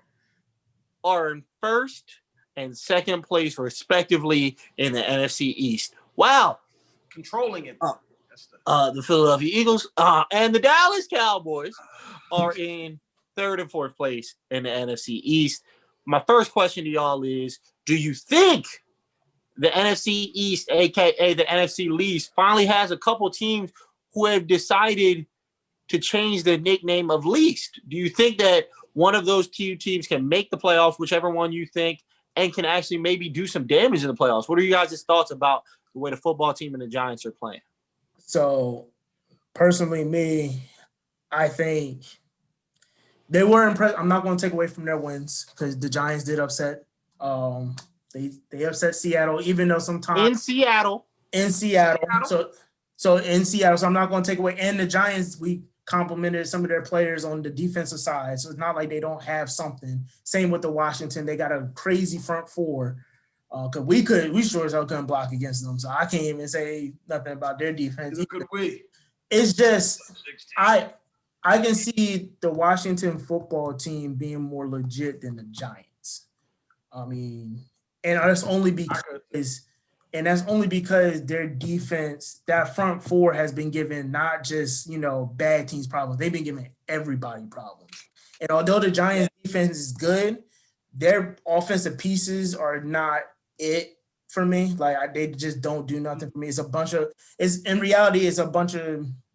Speaker 4: Are in first and second place, respectively, in the NFC East. Wow.
Speaker 3: Controlling it.
Speaker 4: The Philadelphia Eagles and the Dallas Cowboys are in third and fourth place in the NFC East. My first question to y'all is, do you think the NFC East, a.k.a. the NFC least, finally has a couple teams who have decided to change the nickname of least? Do you think that one of those two teams can make the playoffs, whichever one you think, and can actually maybe do some damage in the playoffs? What are you guys' thoughts about the way the football team and the Giants are playing?
Speaker 2: So, personally, me, I think they were impressed. I'm not going to take away from their wins because the Giants did upset They upset Seattle, even though sometimes
Speaker 4: in Seattle.
Speaker 2: So in Seattle. So I'm not going to take away. And the Giants, we complimented some of their players on the defensive side. So it's not like they don't have something. Same with the Washington. They got a crazy front four. Because we sure as hell couldn't block against them. So I can't even say nothing about their defense. It's just I can see the Washington football team being more legit than the Giants. I mean, and that's only because their defense, that front four has been given not just, bad teams problems. They've been giving everybody problems. And although the Giants defense is good, their offensive pieces are not it for me. Like they just don't do nothing for me. It's a bunch of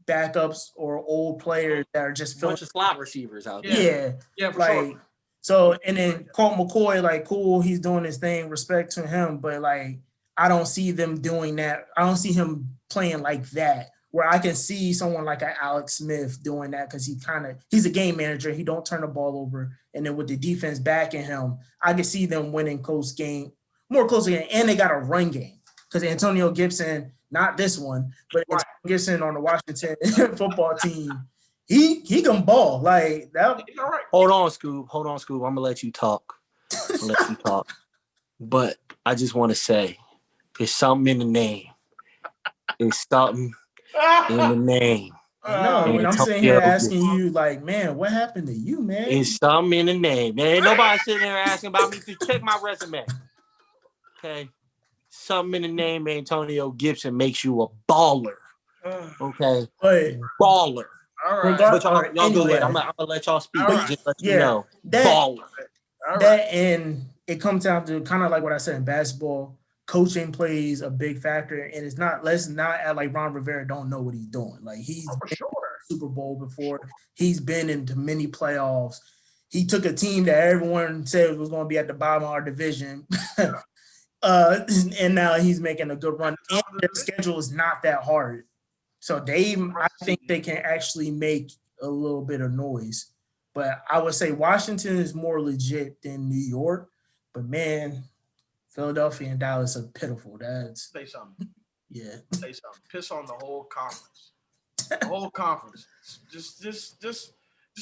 Speaker 2: backups or old players that are just
Speaker 4: a bunch of slot receivers out
Speaker 2: there. Yeah, for sure. So, and then Colt McCoy, cool, he's doing his thing, respect to him, but, I don't see them doing that. I don't see him playing like that, where I can see someone like an Alex Smith doing that because he's a game manager. He don't turn the ball over. And then with the defense backing him, I can see them winning more close game, and they got a run game because Antonio Gibson, not this one, but Antonio Gibson on the Washington football team, he can ball like that.
Speaker 4: Hold on, Scoob. I'm gonna let you talk. But I just want to say, there's something in the name. There's something in the name.
Speaker 2: I know. When I'm sitting here asking you, man, what happened to you, man?
Speaker 4: There's something in the name. There ain't nobody sitting there asking about me to check my resume. Okay. Something in the name, Antonio Gibson, makes you a baller. Okay. Baller.
Speaker 3: All right.
Speaker 4: But y'all go ahead. I'm gonna let y'all speak. Just let you know. Baller.
Speaker 2: That and it comes down to kind of like what I said in basketball. Coaching plays a big factor, and let's not act like Ron Rivera don't know what he's doing. He's been in the Super Bowl before. He's been into many playoffs. He took a team that everyone said was going to be at the bottom of our division, and now he's making a good run. And their schedule is not that hard, so I think they can actually make a little bit of noise. But I would say Washington is more legit than New York. But man, Philadelphia and Dallas are pitiful.
Speaker 3: Say something.
Speaker 2: Yeah.
Speaker 3: Say something. Piss on the whole conference. The whole conference. Just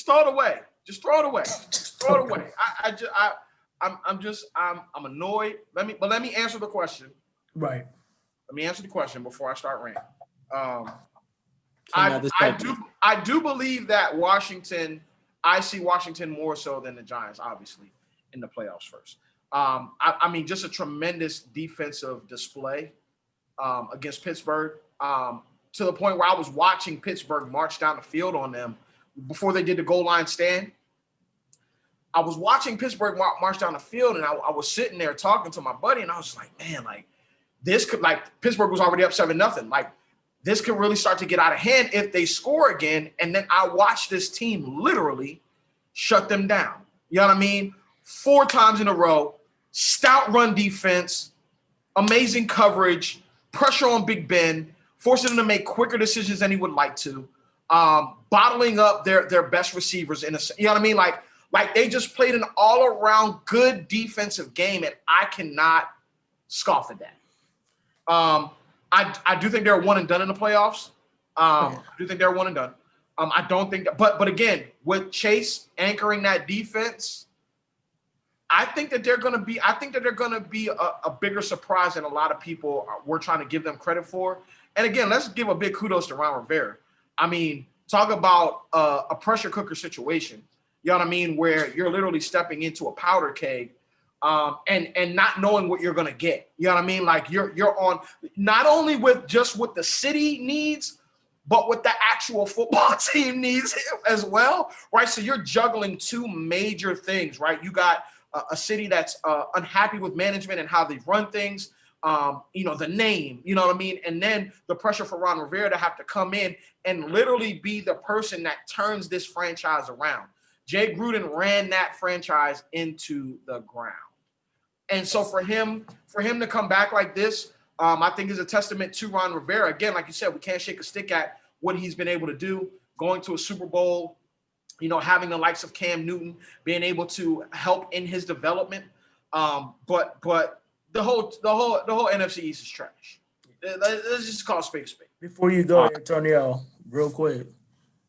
Speaker 3: throw it away. Just throw it away. Throw it away. I'm annoyed. Let me answer the question.
Speaker 2: Right.
Speaker 3: Let me answer the question before I start ranting. I do believe that Washington. I see Washington more so than the Giants, obviously, in the playoffs first. I mean, just a tremendous defensive display against Pittsburgh to the point where I was watching Pittsburgh march down the field on them before they did the goal line stand. I was watching Pittsburgh march down the field, and I was sitting there talking to my buddy, and I was like, man, like this could, like Pittsburgh was already up 7-0. Like this could really start to get out of hand if they score again. And then I watched this team literally shut them down. You know what I mean? 4 times in a row, stout run defense, amazing coverage, pressure on Big Ben, forcing him to make quicker decisions than he would like to, bottling up their best receivers in a, you know what I mean? Like they just played an all-around good defensive game, and I cannot scoff at that. I do think they're one and done in the playoffs. I do think they're one and done. I don't think that, but again, with Chase anchoring that defense, I think that they're going to be a bigger surprise than a lot of people were trying to give them credit for. And again, let's give a big kudos to Ron Rivera. I mean, talk about a pressure cooker situation. You know what I mean? Where you're literally stepping into a powder keg and not knowing what you're going to get. You know what I mean? Like you're on not only with just what the city needs, but what the actual football team needs as well, right? So you're juggling 2 major things, right? You got a city that's unhappy with management and how they've run things, the name, you know what I mean? And then the pressure for Ron Rivera to have to come in and literally be the person that turns this franchise around. Jay Gruden ran that franchise into the ground. And so for him to come back like this, I think is a testament to Ron Rivera. Again, like you said, we can't shake a stick at what he's been able to do, going to a Super Bowl, having the likes of Cam Newton, being able to help in his development. But the whole NFC East is trash. Let's just call a spade a spade.
Speaker 2: Before you go, Antonio, real quick.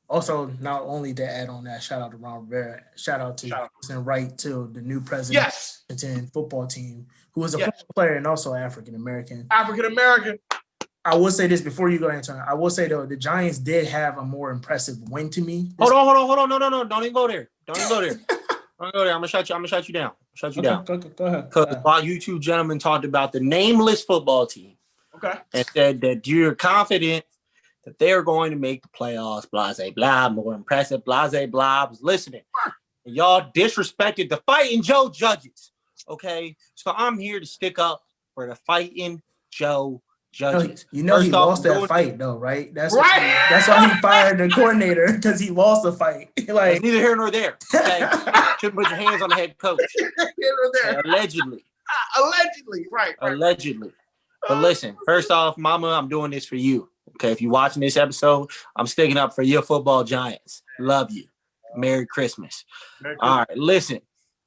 Speaker 2: Also, not only to add on that, shout out to Ron Rivera, shout out to Benson Wright too, the new president of the Washington football team, who is a football player and also African American. I will say this before you go, Antonio. I will say though, the Giants did have a more impressive win to me.
Speaker 4: Hold on. No. Don't even go there. I'm gonna shut you down.
Speaker 2: Go ahead.
Speaker 4: Because while you 2 gentlemen talked about the nameless football team, and said that you're confident that they're going to make the playoffs, blase blah, more impressive, blase blah. I was listening. And y'all disrespected the Fighting Joe judges. Okay, so I'm here to stick up for the Fighting Joe judges.
Speaker 2: He lost that fight though, right? That's why he fired the coordinator, because he lost the fight. Like
Speaker 4: it's neither here nor there. Okay, shouldn't put your hands on the head coach. Allegedly,
Speaker 3: right.
Speaker 4: Allegedly. But listen, first off, Mama, I'm doing this for you. Okay, if you're watching this episode, I'm sticking up for your football Giants. Love you. Merry Christmas. All right, listen.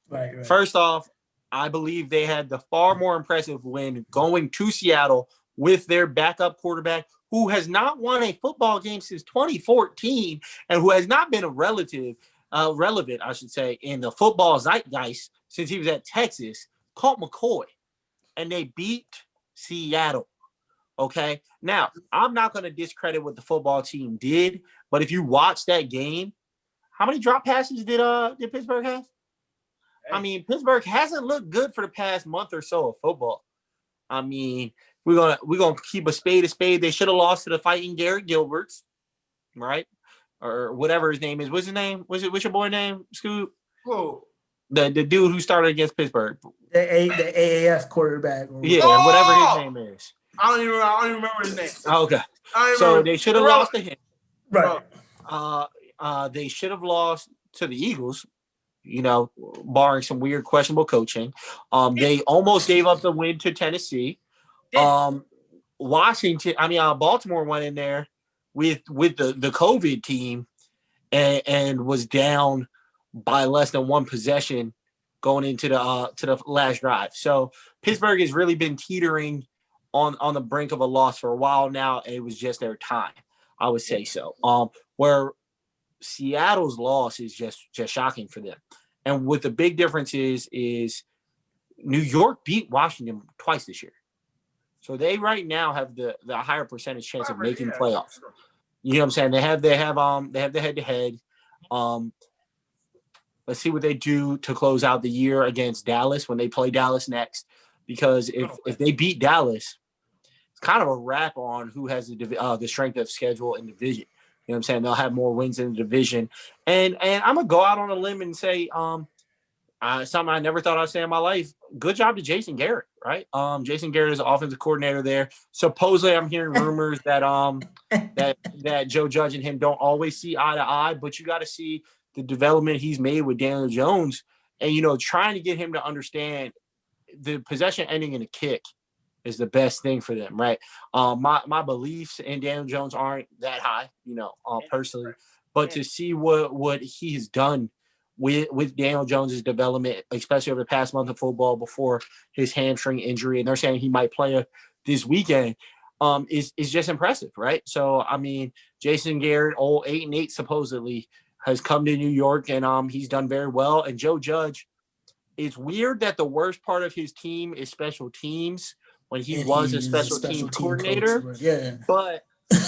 Speaker 2: Right.
Speaker 4: First off, I believe they had the far more impressive win going to Seattle with their backup quarterback, who has not won a football game since 2014 and who has not been relevant, I should say, in the football zeitgeist since he was at Texas, Colt McCoy. And they beat Seattle. Okay. Now, I'm not going to discredit what the football team did, but if you watch that game, how many drop passes did Pittsburgh have? I mean, Pittsburgh hasn't looked good for the past month or so of football. I mean, we're gonna keep a spade a spade. They should have lost to the Fighting Garrett Gilberts, right? Or whatever his name is. What's his name? What's your boy name? Scoob?
Speaker 3: Who?
Speaker 4: The dude who started against Pittsburgh.
Speaker 2: The AAF quarterback.
Speaker 4: Yeah, whatever his name is.
Speaker 3: I don't even remember his name.
Speaker 4: Okay. So they should have lost to him.
Speaker 2: Right.
Speaker 4: They should have lost to the Eagles, barring some weird questionable coaching. They almost gave up the win to Tennessee. Baltimore went in there with the COVID team and was down by less than 1 possession going into the last drive. So Pittsburgh has really been teetering on the brink of a loss for a while now. It was just their time, I would say so. Where Seattle's loss is just shocking for them. And what the big difference is New York beat Washington twice this year. So they right now have the higher percentage chance of making playoffs. You know what I'm saying? They have the head-to-head. Let's see what they do to close out the year against Dallas when they play Dallas next. Because if they beat Dallas, it's kind of a wrap on who has the strength of schedule in division. You know what I'm saying? They'll have more wins in the division. And I'm going to go out on a limb and say something I never thought I'd say in my life. Good job to Jason Garrett, right? Jason Garrett is the offensive coordinator there. Supposedly, I'm hearing rumors that that Joe Judge and him don't always see eye to eye, but you got to see the development he's made with Daniel Jones, and trying to get him to understand the possession ending in a kick is the best thing for them, right? My beliefs in Daniel Jones aren't that high, personally, but to see what he has done with Daniel Jones's development, especially over the past month of football before his hamstring injury, and they're saying he might play this weekend, is just impressive, right? So, I mean, Jason Garrett, 8-8 supposedly, has come to New York, and he's done very well. And Joe Judge, it's weird that the worst part of his team is special teams when he was a special team coordinator.
Speaker 2: Coach, yeah.
Speaker 4: But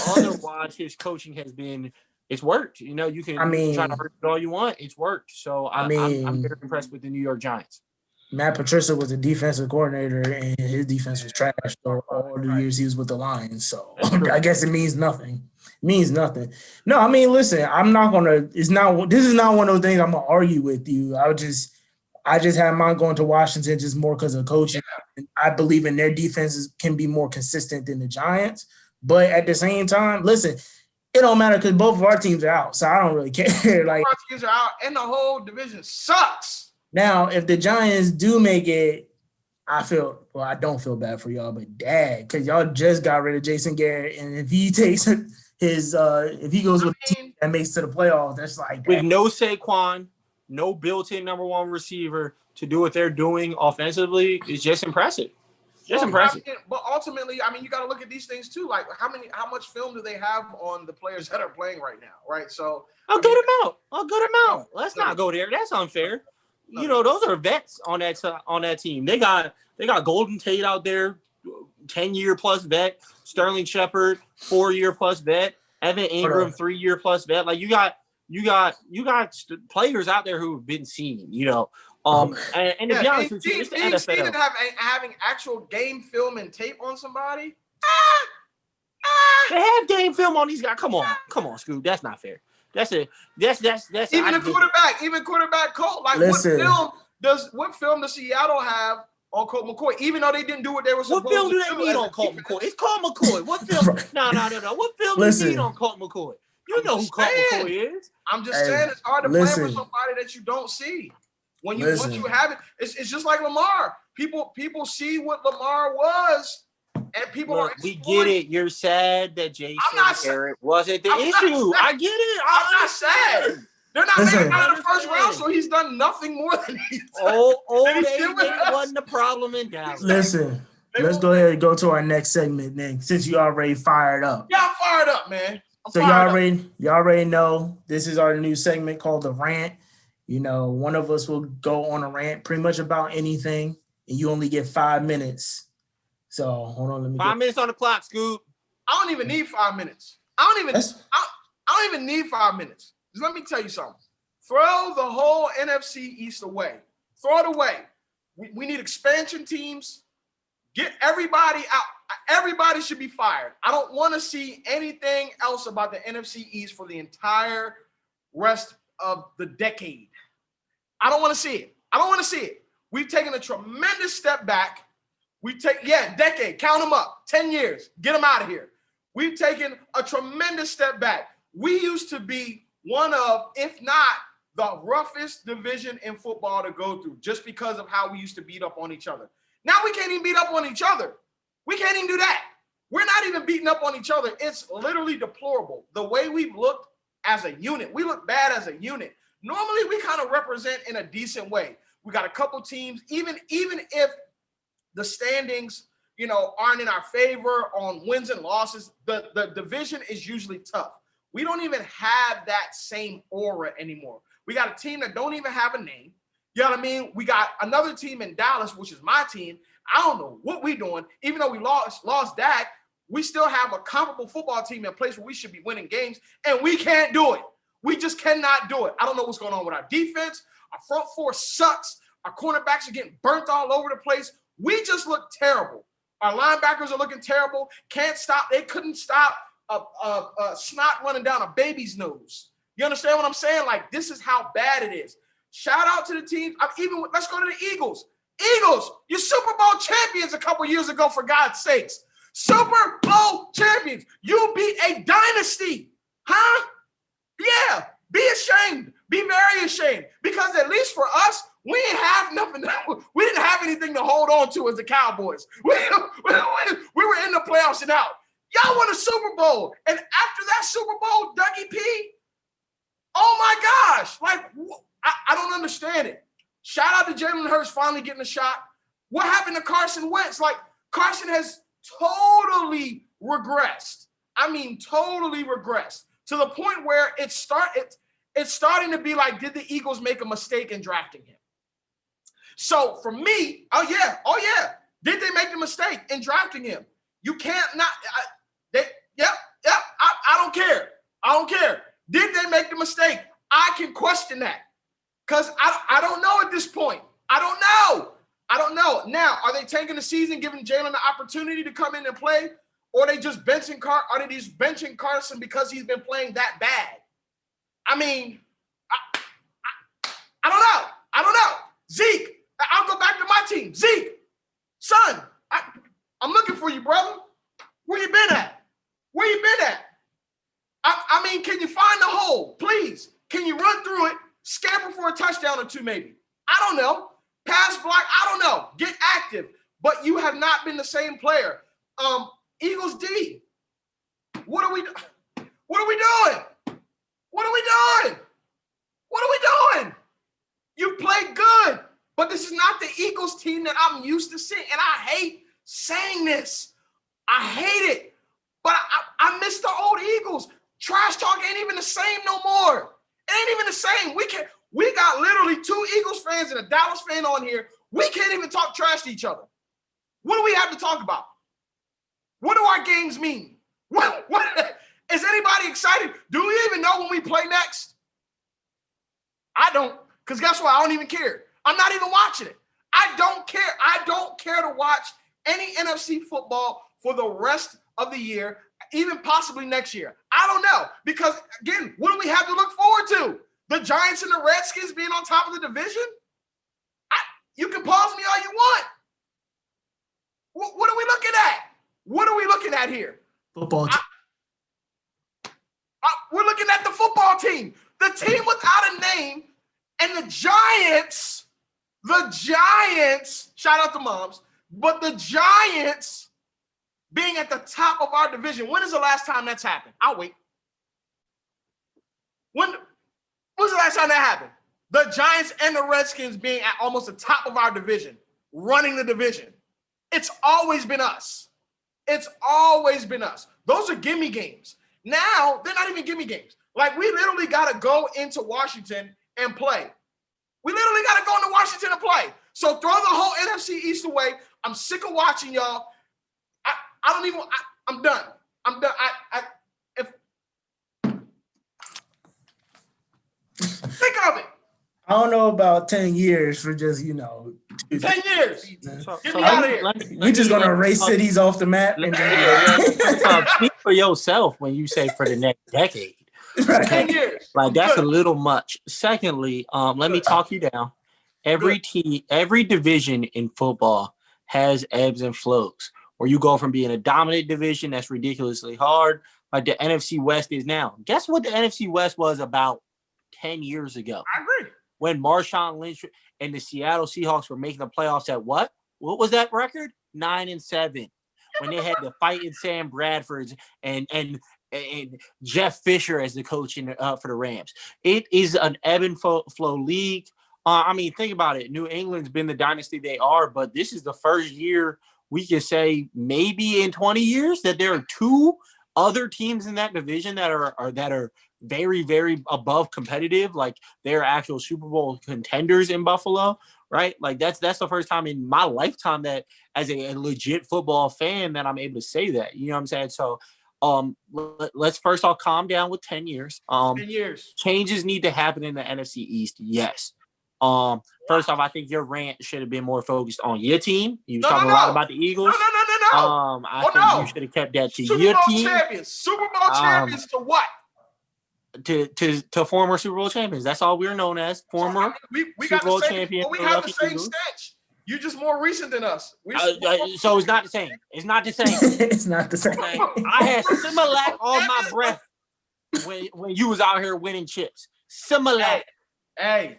Speaker 4: otherwise, his coaching has been – it's worked. You can try to hurt it all you want. It's worked. So I'm very impressed with the New York Giants.
Speaker 2: Matt Patricia was a defensive coordinator, and his defense was trash all the years he was with the Lions. So I guess it means nothing. It means nothing. No, I mean, listen, I'm not gonna. This is not one of those things I'm gonna argue with you. I just have mine going to Washington just more because of coaching. I believe in their defenses can be more consistent than the Giants, but at the same time, listen. It don't matter because both of our teams are out, so I don't really care. Like,
Speaker 3: our teams are out, and the whole division sucks.
Speaker 2: Now, if the Giants do make it, I don't feel bad for y'all, but because y'all just got rid of Jason Garrett, and if he takes if he goes with the team that makes it to the playoffs, that's like
Speaker 4: with no Saquon, no built-in number one receiver to do what they're doing offensively is just impressive. Impressive.
Speaker 3: But ultimately, I mean, you got to look at these things too. Like, how much film do they have on the players that are playing right now, right? So
Speaker 4: a good amount. Let's not go there. That's unfair. Those are vets on that team. They got Golden Tate out there, 10-year plus vet. Sterling Shepard, 4-year plus vet. Evan Ingram, 3-year plus vet. Like you got players out there who have been seen. And to be honest with you, it's the NFL.
Speaker 3: Having actual game film and tape on somebody.
Speaker 2: Ah!
Speaker 3: They
Speaker 4: have game film on these guys. Come on, Scoob. That's not fair. That's it. That's
Speaker 3: even quarterback Colt. Like, what film does Seattle have on Colt McCoy? Even though they didn't do what they were supposed to do.
Speaker 4: What film do they need on Colt McCoy? It's Colt McCoy. What film? No. What film do you need on Colt McCoy? You know who Colt McCoy is.
Speaker 3: I'm just saying it's hard to play with somebody that you don't see. Once you have it, it's just like Lamar. People see what Lamar was, and people are.
Speaker 4: We get it. You're sad that Jason Garrett wasn't the issue. I get it.
Speaker 3: I'm not sad. They're not making it out of the first round, so he's done nothing more than he's done.
Speaker 4: Old age wasn't the problem in Dallas.
Speaker 2: Listen, let's go ahead and go to our next segment then, since you already fired up.
Speaker 3: Yeah, I'm fired up, man.
Speaker 2: You already know this is our new segment called the Rant. One of us will go on a rant pretty much about anything, and you only get 5 minutes. So hold on, let me
Speaker 4: 5 minutes on the clock, Scoob.
Speaker 3: I don't even need 5 minutes. I don't even need 5 minutes. Just let me tell you something. Throw the whole NFC East away. Throw it away. We need expansion teams. Get everybody out. Everybody should be fired. I don't want to see anything else about the NFC East for the entire rest of the decade. I don't want to see it. We've taken a tremendous step back. Decade. Count them up. 10 years. Get them out of here. We've taken a tremendous step back. We used to be one of, if not the roughest division in football to go through, just because of how we used to beat up on each other. Now we can't even beat up on each other. We can't even do that. We're not even beating up on each other. It's literally deplorable. The way we've looked as a unit. We look bad as a unit. Normally, we kind of represent in a decent way. We got a couple teams, even if the standings, aren't in our favor on wins and losses, the division is usually tough. We don't even have that same aura anymore. We got a team that don't even have a name. You know what I mean? We got another team in Dallas, which is my team. I don't know what we're doing. Even though we lost Dak, we still have a comparable football team in a place where we should be winning games, and we can't do it. We just cannot do it. I don't know what's going on with our defense. Our front four sucks. Our cornerbacks are getting burnt all over the place. We just look terrible. Our linebackers are looking terrible. Can't stop. They couldn't stop a snot running down a baby's nose. You understand what I'm saying? Like, this is how bad it is. shout out to the teams. Let's go to the Eagles. Eagles, you're Super Bowl champions a couple years ago, for God's sakes. Super Bowl champions. You beat a dynasty. Huh? Yeah. Be ashamed. Be very ashamed. Because at least for us, we didn't have nothing. We didn't have anything to hold on to as the Cowboys. We were in the playoffs and out. Y'all won a Super Bowl. And after that Super Bowl, Dougie P, oh my gosh. Like, I don't understand it. Shout out to Jalen Hurts finally getting a shot. What happened to Carson Wentz? Like, Carson has totally regressed. I mean, totally regressed to the point where it's starting to be like, did the Eagles make a mistake in drafting him? So for me, oh yeah. Did they make the mistake in drafting him? You can't not. I don't care. I don't care. Did they make the mistake? I can question that because I don't know at this point. I don't know. Now, are they taking the season, giving Jalen the opportunity to come in and play, or are they just benching Carson because he's been playing that bad? I mean, I don't know. I don't know. Zeke, I'll go back to my team. Zeke, son, I'm looking for you, brother. Where you been at? Where you been at? I mean, can you find the hole, please? Can you run through it, scamper for a touchdown or two maybe? I don't know. Pass block, I don't know. Get active. But you have not been the same player. Eagles D, what are we doing? What are we doing? What are we doing? What are we doing? You played good, but this is not the Eagles team that I'm used to seeing. And I hate saying this. I hate it. But I miss the old Eagles. Trash talk ain't even the same no more. It ain't even the same. We got literally 2 Eagles fans and a Dallas fan on here. We can't even talk trash to each other. What do we have to talk about? What do our games mean? What is anybody excited? Do we even know when we play next? I don't, because guess what? I don't even care. I'm not even watching it. I don't care. I don't care to watch any NFC football for the rest of the year, even possibly next year. I don't know. Because, again, what do we have to look forward to? The Giants and the Redskins being on top of the division? You can pause me all you want. What are we looking at? What are we looking at here?
Speaker 2: Football team.
Speaker 3: We're looking at the football team. The team without a name, and the Giants, shout out to moms, but the Giants being at the top of our division. When is the last time that's happened? I'll wait. When was the last time that happened? The Giants and the Redskins being at almost the top of our division, running the division. It's always been us. It's always been us. Those are gimme games. Now, they're not even gimme games. Like, we literally got to go into Washington and play. We literally got to go into Washington and play. So throw the whole NFC East away. I'm sick of watching y'all. I'm done. Think of it.
Speaker 2: I don't know about 10 years for just,
Speaker 3: 10 years. Get me out of here.
Speaker 2: We're just going to erase cities off the map. And
Speaker 4: speak for yourself when you say for the next decade.
Speaker 2: Right.
Speaker 3: 10 years.
Speaker 4: Like, that's a little much. Secondly, let me talk you down. Every team, every division in football has ebbs and flows. Where you go from being a dominant division that's ridiculously hard, like the NFC West is now. Guess what the NFC West was about 10 years ago?
Speaker 3: I agree.
Speaker 4: When Marshawn Lynch and the Seattle Seahawks were making the playoffs at what? What was that record? 9-7. When they had to fight in Sam Bradford's and Jeff Fisher as the coach for the Rams. It is an ebb and flow league. I mean, think about it. New England's been the dynasty they are, but this is the first year we can say maybe in 20 years that there are 2 other teams in that division that are very, very above competitive. Like, they're actual Super Bowl contenders in Buffalo, right? Like, that's the first time in my lifetime that as a legit football fan that I'm able to say that. You know what I'm saying? So let's first off calm down with 10 years.
Speaker 3: 10 years.
Speaker 4: Changes need to happen in the NFC East. Yes. First off, I think your rant should have been more focused on your team. You was talking a lot about the Eagles.
Speaker 3: No.
Speaker 4: I think you should have kept that to your team.
Speaker 3: Super Bowl champions to what?
Speaker 4: to former Super Bowl champions. That's all we're known as, former
Speaker 3: we
Speaker 4: Super
Speaker 3: got
Speaker 4: Bowl
Speaker 3: the same,
Speaker 4: champion.
Speaker 3: but we have the same
Speaker 4: Eagles.
Speaker 3: stench. You're just more recent than us.
Speaker 4: So it's not the same. It's not the same.
Speaker 2: It's not the same.
Speaker 4: Okay? I had Similac on my breath when you was out here winning chips. Similac.
Speaker 3: Hey.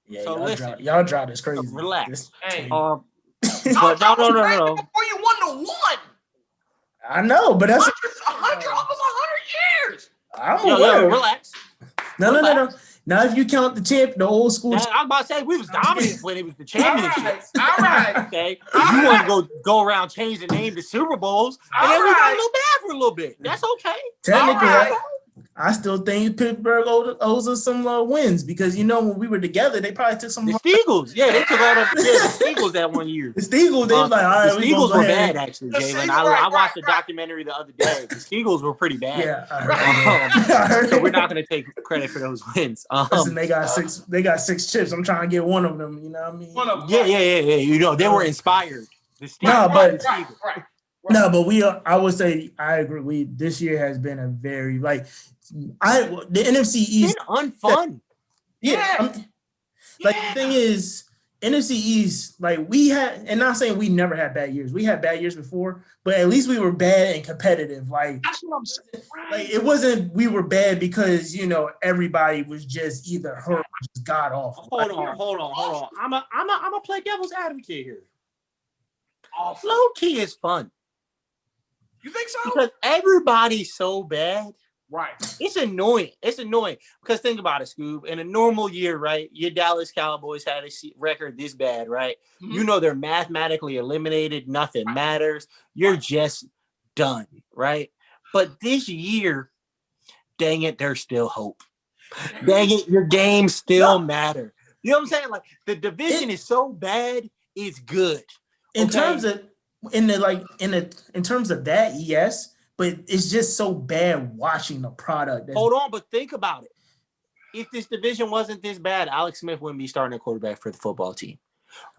Speaker 2: Yeah,
Speaker 4: So listen,
Speaker 2: y'all dropped this crazy.
Speaker 4: relax.
Speaker 3: Hey.
Speaker 4: But no.
Speaker 3: Before you won the one.
Speaker 2: I know, but that's
Speaker 3: 100, almost 100 years.
Speaker 2: I'm
Speaker 4: Yo,
Speaker 2: aware.
Speaker 4: relax.
Speaker 2: No. Now, if you count the old school,
Speaker 4: I was about to say we was dominant when it was the championship.
Speaker 3: All right.
Speaker 4: Okay, you want to go around change the name to Super Bowls, and then we got a little bad for a little bit. That's okay.
Speaker 2: technically, I still think Pittsburgh owes us some wins because when we were together, they probably took some.
Speaker 4: The Steagles, they took all the Steagles that one year.
Speaker 2: The Steagles, they was like, all right,
Speaker 4: the Steagles were bad actually,
Speaker 3: The
Speaker 4: Jalen.
Speaker 3: Steagles,
Speaker 4: I watched the documentary the other day. The Steagles were pretty bad.
Speaker 2: Yeah, I heard
Speaker 4: So we're not going to take credit for those wins.
Speaker 2: Listen, they got six. They got 6 chips. I'm trying to get one of them. You know what I mean?
Speaker 3: One of them.
Speaker 4: Yeah. They were inspired. The Steagles,
Speaker 2: No, but
Speaker 3: Right.
Speaker 2: no, but we are. I would say I agree. This year has been a very the NFC East.
Speaker 4: It's been unfun.
Speaker 2: Yeah. The thing is, NFC East, we had, and not saying we never had bad years. We had bad years before, but at least we were bad and competitive.
Speaker 3: That's what I'm saying.
Speaker 2: It wasn't we were bad because everybody was just either hurt or just god awful.
Speaker 4: Hold on. I'm a play devil's advocate here. Low key is fun.
Speaker 3: You think so?
Speaker 4: Because everybody's so bad.
Speaker 3: Right.
Speaker 4: It's annoying. Because think about it, Scoob. In a normal year, right? Your Dallas Cowboys had a record this bad, right?
Speaker 3: Mm-hmm.
Speaker 4: They're mathematically eliminated. Nothing matters. You're just done, right? But this year, dang it, there's still hope. Dang it, your games still matter. You know what I'm saying? The division is so bad, it's good.
Speaker 2: In terms of in terms of that, yes. But it's just so bad watching the product.
Speaker 4: Hold on, but think about it. If this division wasn't this bad, Alex Smith wouldn't be starting a quarterback for the football team.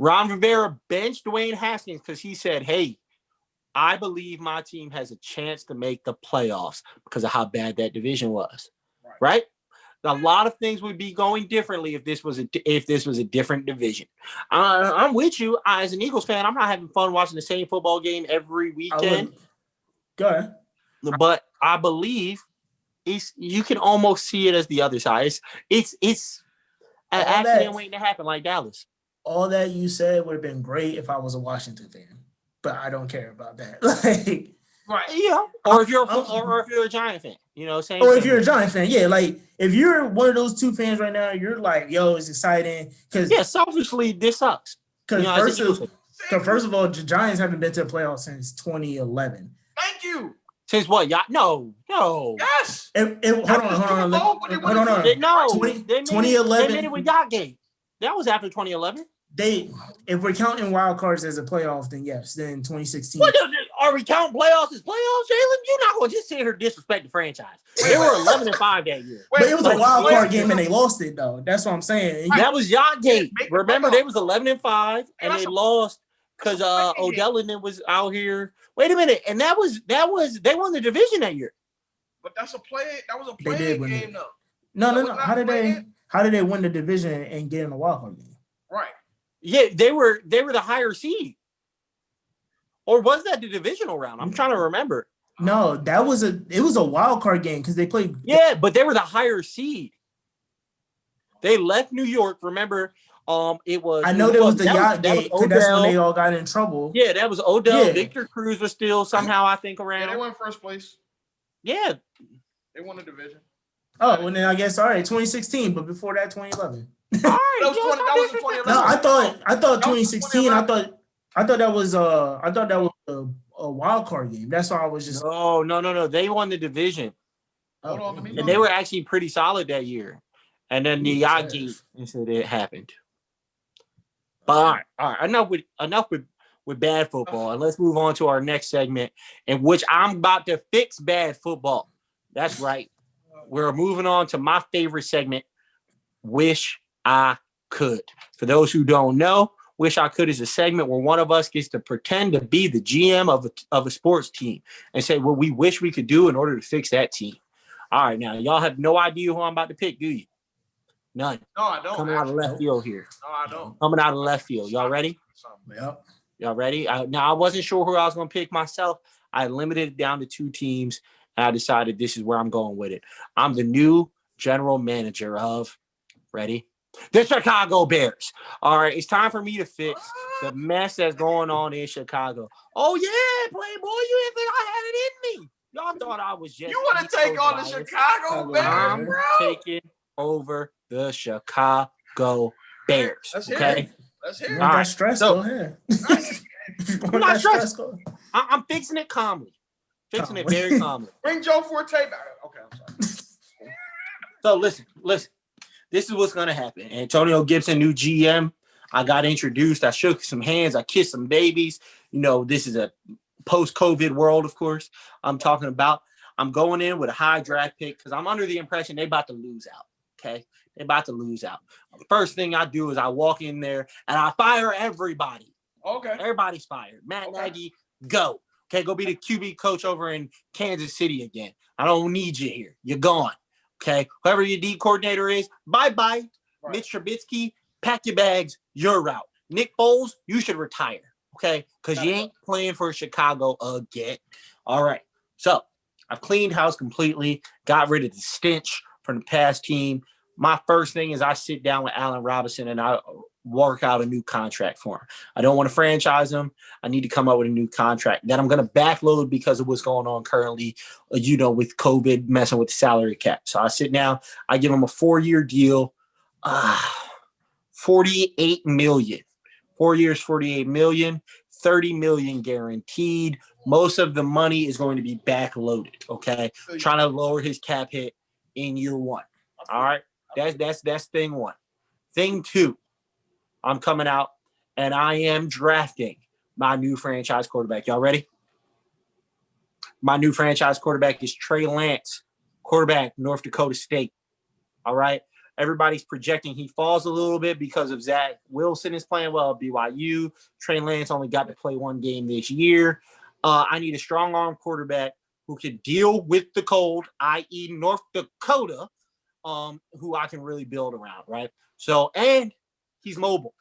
Speaker 4: Ron Rivera benched Dwayne Haskins because he said, hey, I believe my team has a chance to make the playoffs because of how bad that division was. Right? A lot of things would be going differently if this was a different division. I'm with you. As an Eagles fan, I'm not having fun watching the same football game every weekend.
Speaker 2: Go ahead.
Speaker 4: But I believe you can almost see it as the other side. It's an accident waiting to happen, like Dallas.
Speaker 2: All that you said would have been great if I was a Washington fan, but I don't care about that.
Speaker 3: Right.
Speaker 4: Yeah. Or if you're a Giant fan, same.
Speaker 2: Or if you're a Giant fan, if you're one of those two fans right now, you're like, yo, it's exciting because
Speaker 4: selfishly this sucks.
Speaker 2: Because first of all, the Giants haven't been to the playoffs since 2011.
Speaker 3: Thank you.
Speaker 4: Since what? Yeah, no.
Speaker 3: Yes.
Speaker 2: Hold on.
Speaker 4: No,
Speaker 2: 2011.
Speaker 4: They made it with Yachtgate. That was after 2011.
Speaker 2: If we're counting wild cards as a playoff, then yes. Then 2016.
Speaker 4: What, are we counting playoffs as playoffs, Jalen? You're not going to just sit here and disrespect the franchise. They were 11-5 that year.
Speaker 2: But it was a wild card game and they lost it though. That's what I'm saying.
Speaker 4: That was Yachtgate. Remember, they was 11-5 and they lost because Odell and them was out here. Wait a minute, and that was they won the division that year.
Speaker 3: But that was a playing game though.
Speaker 2: No. How did they win the division and get in the wild card game?
Speaker 3: Right.
Speaker 4: Yeah, they were the higher seed. Or was that the divisional round? I'm trying to remember.
Speaker 2: No, it was a wild card game because they played.
Speaker 4: Yeah, but they were the higher seed. They left New York. Remember, it was.
Speaker 2: I know there was the yacht gate because that's when they all got in trouble.
Speaker 4: Yeah, that was Odell. Yeah. Victor Cruz was still somehow, I think, around.
Speaker 3: Yeah, they won first place.
Speaker 4: Yeah,
Speaker 3: they won the division.
Speaker 2: Oh, well then I guess 2016, but before that 2011.
Speaker 4: All right,
Speaker 3: that was 2011.
Speaker 2: No, I thought 2016. I thought that was a wild card game. That's why I was just.
Speaker 4: No. They won the division. And they were actually pretty solid that year. And then the yacht gate incident happened. But all right. Enough with bad football, and let's move on to our next segment, in which I'm about to fix bad football. That's right. We're moving on to my favorite segment, Wish I Could. For those who don't know, Wish I Could is a segment where one of us gets to pretend to be the GM of a sports team and say what we wish we could do in order to fix that team. All right, now y'all have no idea who I'm about to pick, do you? None.
Speaker 3: No, I don't.
Speaker 4: Coming out of left field here.
Speaker 3: No, I don't.
Speaker 4: Coming out of left field. Y'all ready?
Speaker 2: Yep.
Speaker 4: Y'all ready? Now, I wasn't sure who I was going to pick myself. I limited it down to 2 teams, and I decided this is where I'm going with it. I'm the new general manager of, ready? The Chicago Bears. All right, it's time for me to fix the mess that's going on in Chicago. Oh, yeah, Playboy, you didn't think I had it in me. Y'all thought I was just.
Speaker 3: You want to take on the Chicago Bears,
Speaker 4: I'm
Speaker 3: bro?
Speaker 4: taking over the Chicago Bears.
Speaker 3: Let's hear
Speaker 4: okay?
Speaker 3: it. Let's hear
Speaker 2: You
Speaker 3: it.
Speaker 2: want
Speaker 4: All
Speaker 2: that
Speaker 4: right,
Speaker 2: stress?
Speaker 4: so-
Speaker 2: Go ahead.
Speaker 4: I'm not stressed. I'm fixing it calmly. Fixing it very calmly.
Speaker 3: Bring Joe Forte back. Okay, I'm sorry.
Speaker 4: So listen. This is what's gonna happen. Antonio Gibson, new GM. I got introduced. I shook some hands. I kissed some babies. You know, this is a post-COVID world, of course. I'm talking about. I'm going in with a high draft pick because I'm under the impression they're about to lose out. Okay, they're about to lose out. First thing I do is I walk in there and I fire everybody.
Speaker 3: Okay.
Speaker 4: Everybody's fired. Matt Nagy, go. Okay, go be the QB coach over in Kansas City again. I don't need you here. You're gone. Okay, whoever your D coordinator is, bye-bye.
Speaker 3: Right.
Speaker 4: Mitch Trubisky, pack your bags. You're out. Nick Foles, you should retire. Okay, because you ain't playing for Chicago again. All right, so I've cleaned house completely, got rid of the stench from the past team. My first thing is I sit down with Allen Robinson and I work out a new contract for him. I don't want to franchise him. I need to come up with a new contract that I'm going to backload because of what's going on currently, with COVID messing with the salary cap. So I sit down, I give him a 4-year deal, $48 million. 4 years, $48 million, $30 million guaranteed. Most of the money is going to be backloaded. Okay, trying to lower his cap hit in year 1. All right, that's thing 1. Thing 2. I'm coming out and I am drafting my new franchise quarterback. Y'all ready? My new franchise quarterback is Trey Lance, quarterback, North Dakota State. All right. Everybody's projecting he falls a little bit because of Zach Wilson is playing well at BYU. Trey Lance only got to play 1 game this year. I need a strong arm quarterback who can deal with the cold, i.e. North Dakota, who I can really build around, right? So, and he's mobile.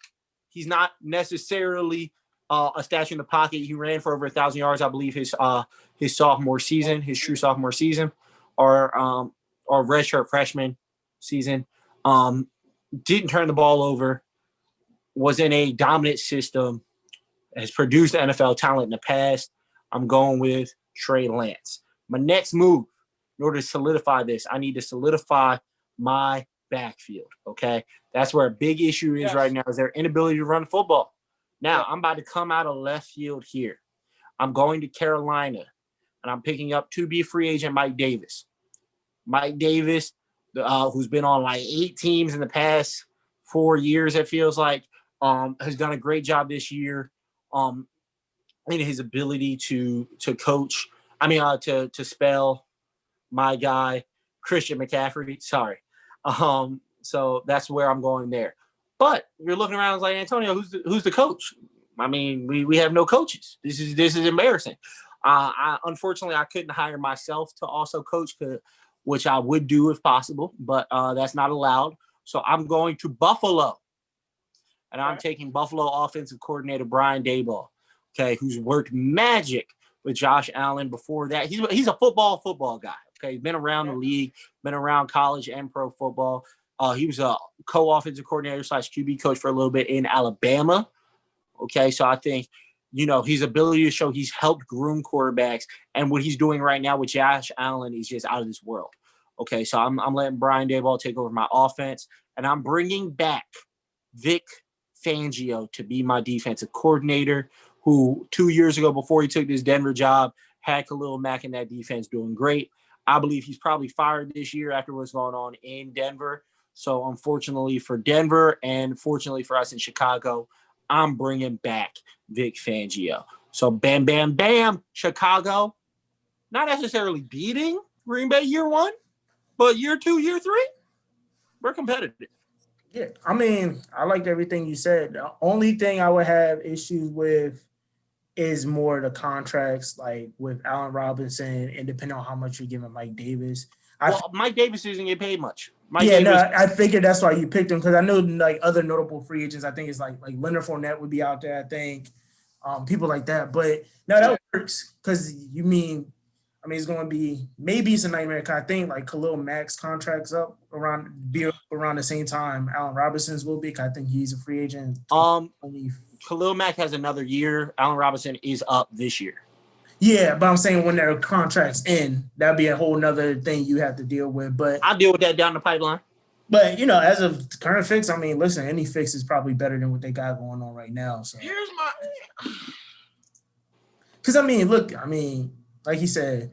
Speaker 4: He's not necessarily a statue in the pocket. He ran for over 1,000 yards, I believe, his sophomore season, his true sophomore season, or redshirt freshman season. Didn't turn the ball over. Was in a dominant system. Has produced NFL talent in the past. I'm going with Trey Lance. My next move, in order to solidify this, I need to solidify my backfield, okay? That's where a big issue is right now, is their inability to run football. Now, I'm about to come out of left field here. I'm going to Carolina, and I'm picking up to-be free agent Mike Davis. Mike Davis, who's been on like 8 teams in the past 4 years, it feels like, has done a great job this year in his ability to coach. To spell my guy, Christian McCaffrey. Sorry. So that's where I'm going there. But you're looking around like, Antonio, who's the coach? I mean, we have no coaches. This is embarrassing. Unfortunately, I couldn't hire myself to also coach, which I would do if possible, but that's not allowed. So I'm going to Buffalo, and I'm taking Buffalo offensive coordinator Brian Daboll, okay, who's worked magic with Josh Allen before that. He's a football guy. Okay, he's been around the league, been around college and pro football. He was a co-offensive coordinator / QB coach for a little bit in Alabama. Okay, so I think, his ability to show he's helped groom quarterbacks, and what he's doing right now with Josh Allen is just out of this world. Okay, so I'm letting Brian Daboll take over my offense, and I'm bringing back Vic Fangio to be my defensive coordinator, who 2 years ago, before he took this Denver job, had Khalil Mack in that defense doing great. I believe he's probably fired this year after what's going on in Denver. So unfortunately for Denver and fortunately for us in Chicago, I'm bringing back Vic Fangio. So bam, bam, bam, Chicago, not necessarily beating Green Bay year 1, but year 2, year 3, we're competitive.
Speaker 2: Yeah, I mean, I liked everything you said. The only thing I would have issues with is more the contracts, like with Allen Robinson, and depending on how much you're giving Mike Davis.
Speaker 4: Mike Davis doesn't get paid much.
Speaker 2: I figured that's why you picked him because I know like other notable free agents. I think it's like Leonard Fournette would be out there. I think people like that. But no, that works because it's going to be maybe it's a nightmare. Cause I think like Khalil Mack's contract's up around the same time Allen Robinson's will be. Cause I think he's a free agent.
Speaker 4: Khalil Mack has another year. Allen Robinson is up this year.
Speaker 2: Yeah, but I'm saying when their contracts end, that'd be a whole nother thing you have to deal with. But
Speaker 4: I'll deal with that down the pipeline.
Speaker 2: But as of current fix, listen, any fix is probably better than what they got going on right now. So
Speaker 3: here's my
Speaker 2: because like he said,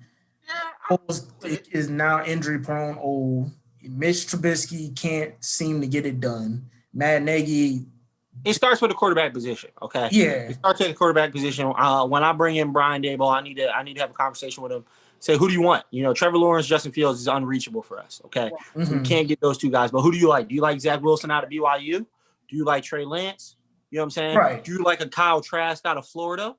Speaker 2: is now injury prone. Old Mitch Trubisky can't seem to get it done. Matt Nagy.
Speaker 4: It starts with the quarterback position, okay?
Speaker 2: Yeah.
Speaker 4: It starts at the quarterback position. When I bring in Brian Daboll, I need to have a conversation with him. Say, who do you want? Trevor Lawrence, Justin Fields is unreachable for us, okay? Mm-hmm. So we can't get those two guys. But who do you like? Do you like Zach Wilson out of BYU? Do you like Trey Lance? You know what I'm saying?
Speaker 2: Right.
Speaker 4: Do you like a Kyle Trask out of Florida?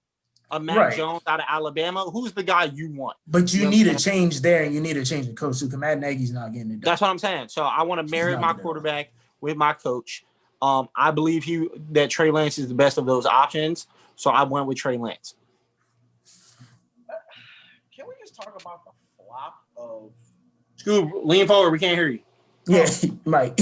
Speaker 4: A Matt Jones out of Alabama? Who's the guy you want?
Speaker 2: But you need a change there, and you need a change the coach too, because Matt Nagy's not getting it done.
Speaker 4: That's what I'm saying. So I want to marry my quarterback with my coach. I believe that Trey Lance is the best of those options, so I went with Trey Lance.
Speaker 3: Can we just talk about the flop of
Speaker 4: Scoob? Lean forward. We can't hear you.
Speaker 2: Yeah, Mike.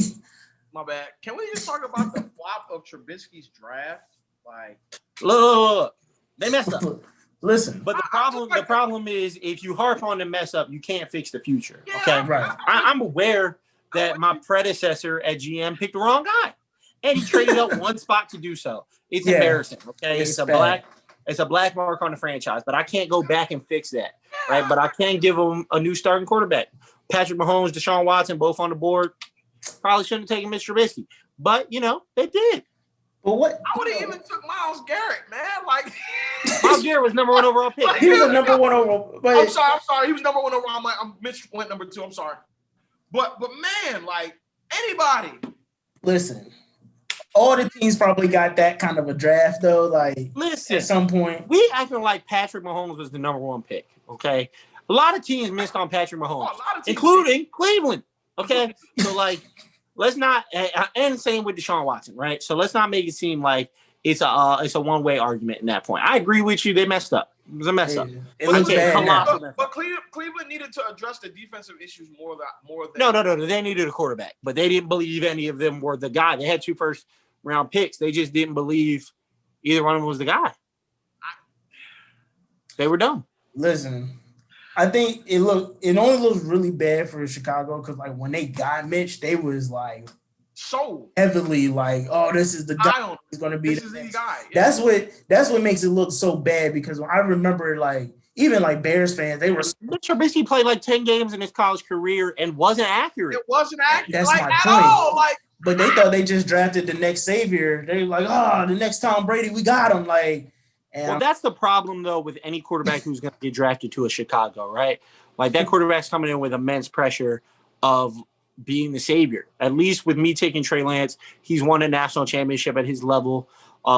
Speaker 3: My bad. Can we just talk about the flop of Trubisky's draft? Like,
Speaker 4: look, they messed up.
Speaker 2: Listen,
Speaker 4: but the problem is if you harp on the mess up, you can't fix the future.
Speaker 3: Yeah,
Speaker 4: okay,
Speaker 2: right.
Speaker 4: I'm aware that my predecessor at GM picked the wrong guy. And he traded up one spot to do so. It's embarrassing, okay? It's a black mark on the franchise, but I can't go back and fix that, right? But I can give him a new starting quarterback. Patrick Mahomes, Deshaun Watson, both on the board. Probably shouldn't have taken Mr. Trubisky, but they did.
Speaker 2: But what?
Speaker 3: I would have even took Myles Garrett, man. Like
Speaker 4: Myles Garrett was number 1 overall pick.
Speaker 2: He was a number 1 overall.
Speaker 3: I'm sorry. He was number 1 overall. Mitch went number 2. I'm sorry, but man, like anybody.
Speaker 2: Listen. All the teams probably got that kind of a draft, though. Like,
Speaker 4: listen,
Speaker 2: at some point,
Speaker 4: we acting like Patrick Mahomes was the number 1 pick. Okay, a lot of teams missed on Patrick Mahomes, including Cleveland. Okay, so let's not, and same with Deshaun Watson, right? So let's not make it seem like it's a one-way argument in that point. I agree with you. They messed up. It was a mess up.
Speaker 3: But Cleveland needed to address the defensive issues more than.
Speaker 4: No. They needed a quarterback, but they didn't believe any of them were the guy. They had 2 first-round picks. They just didn't believe either one of them was the guy. They were dumb.
Speaker 2: Listen, I think it only looks really bad for Chicago because when they got Mitch, they was so heavily oh, this is the guy who's going to be the guy. Yeah. That's what makes it look so bad because I remember even Bears fans, they were.
Speaker 4: Mitch Trubisky played 10 games in his college career and wasn't accurate.
Speaker 3: It wasn't accurate.
Speaker 2: That's my point. All. But they thought they just drafted the next savior. They were the next Tom Brady, we got him.
Speaker 4: Well, that's the problem though with any quarterback who's going to get drafted to a Chicago, right? That quarterback's coming in with immense pressure of being the savior. At least with me taking Trey Lance, he's won a national championship at his level,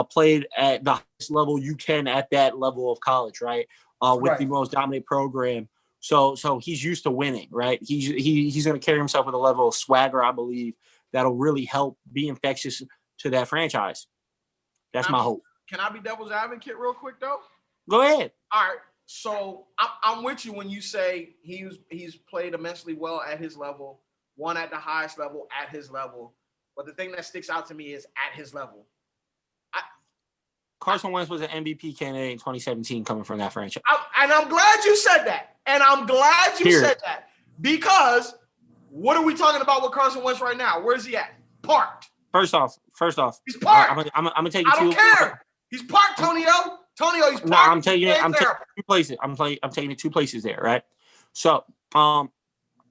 Speaker 4: played at the highest level you can at that level of college, right? With the most dominant program. So he's used to winning, right? He's going to carry himself with a level of swagger, I believe, that'll really help be infectious to that franchise. That's my hope.
Speaker 3: Can I be devil's advocate real quick, though?
Speaker 4: Go ahead.
Speaker 3: All right. So I'm with you when you say he's played immensely well at his level, won at the highest level at his level. But the thing that sticks out to me is at his level.
Speaker 4: Carson Wentz was an MVP candidate in 2017 coming from that franchise.
Speaker 3: And I'm glad you said that. Said that. Because what are we talking about with Carson Wentz right now? Where's he at? Parked.
Speaker 4: First off.
Speaker 3: He's parked.
Speaker 4: I'm going to take you
Speaker 3: I don't care. He's parked, Tonio. Tonio, he's parked.
Speaker 4: No, I'm taking it 2 places. I'm taking it 2 places there, right? So,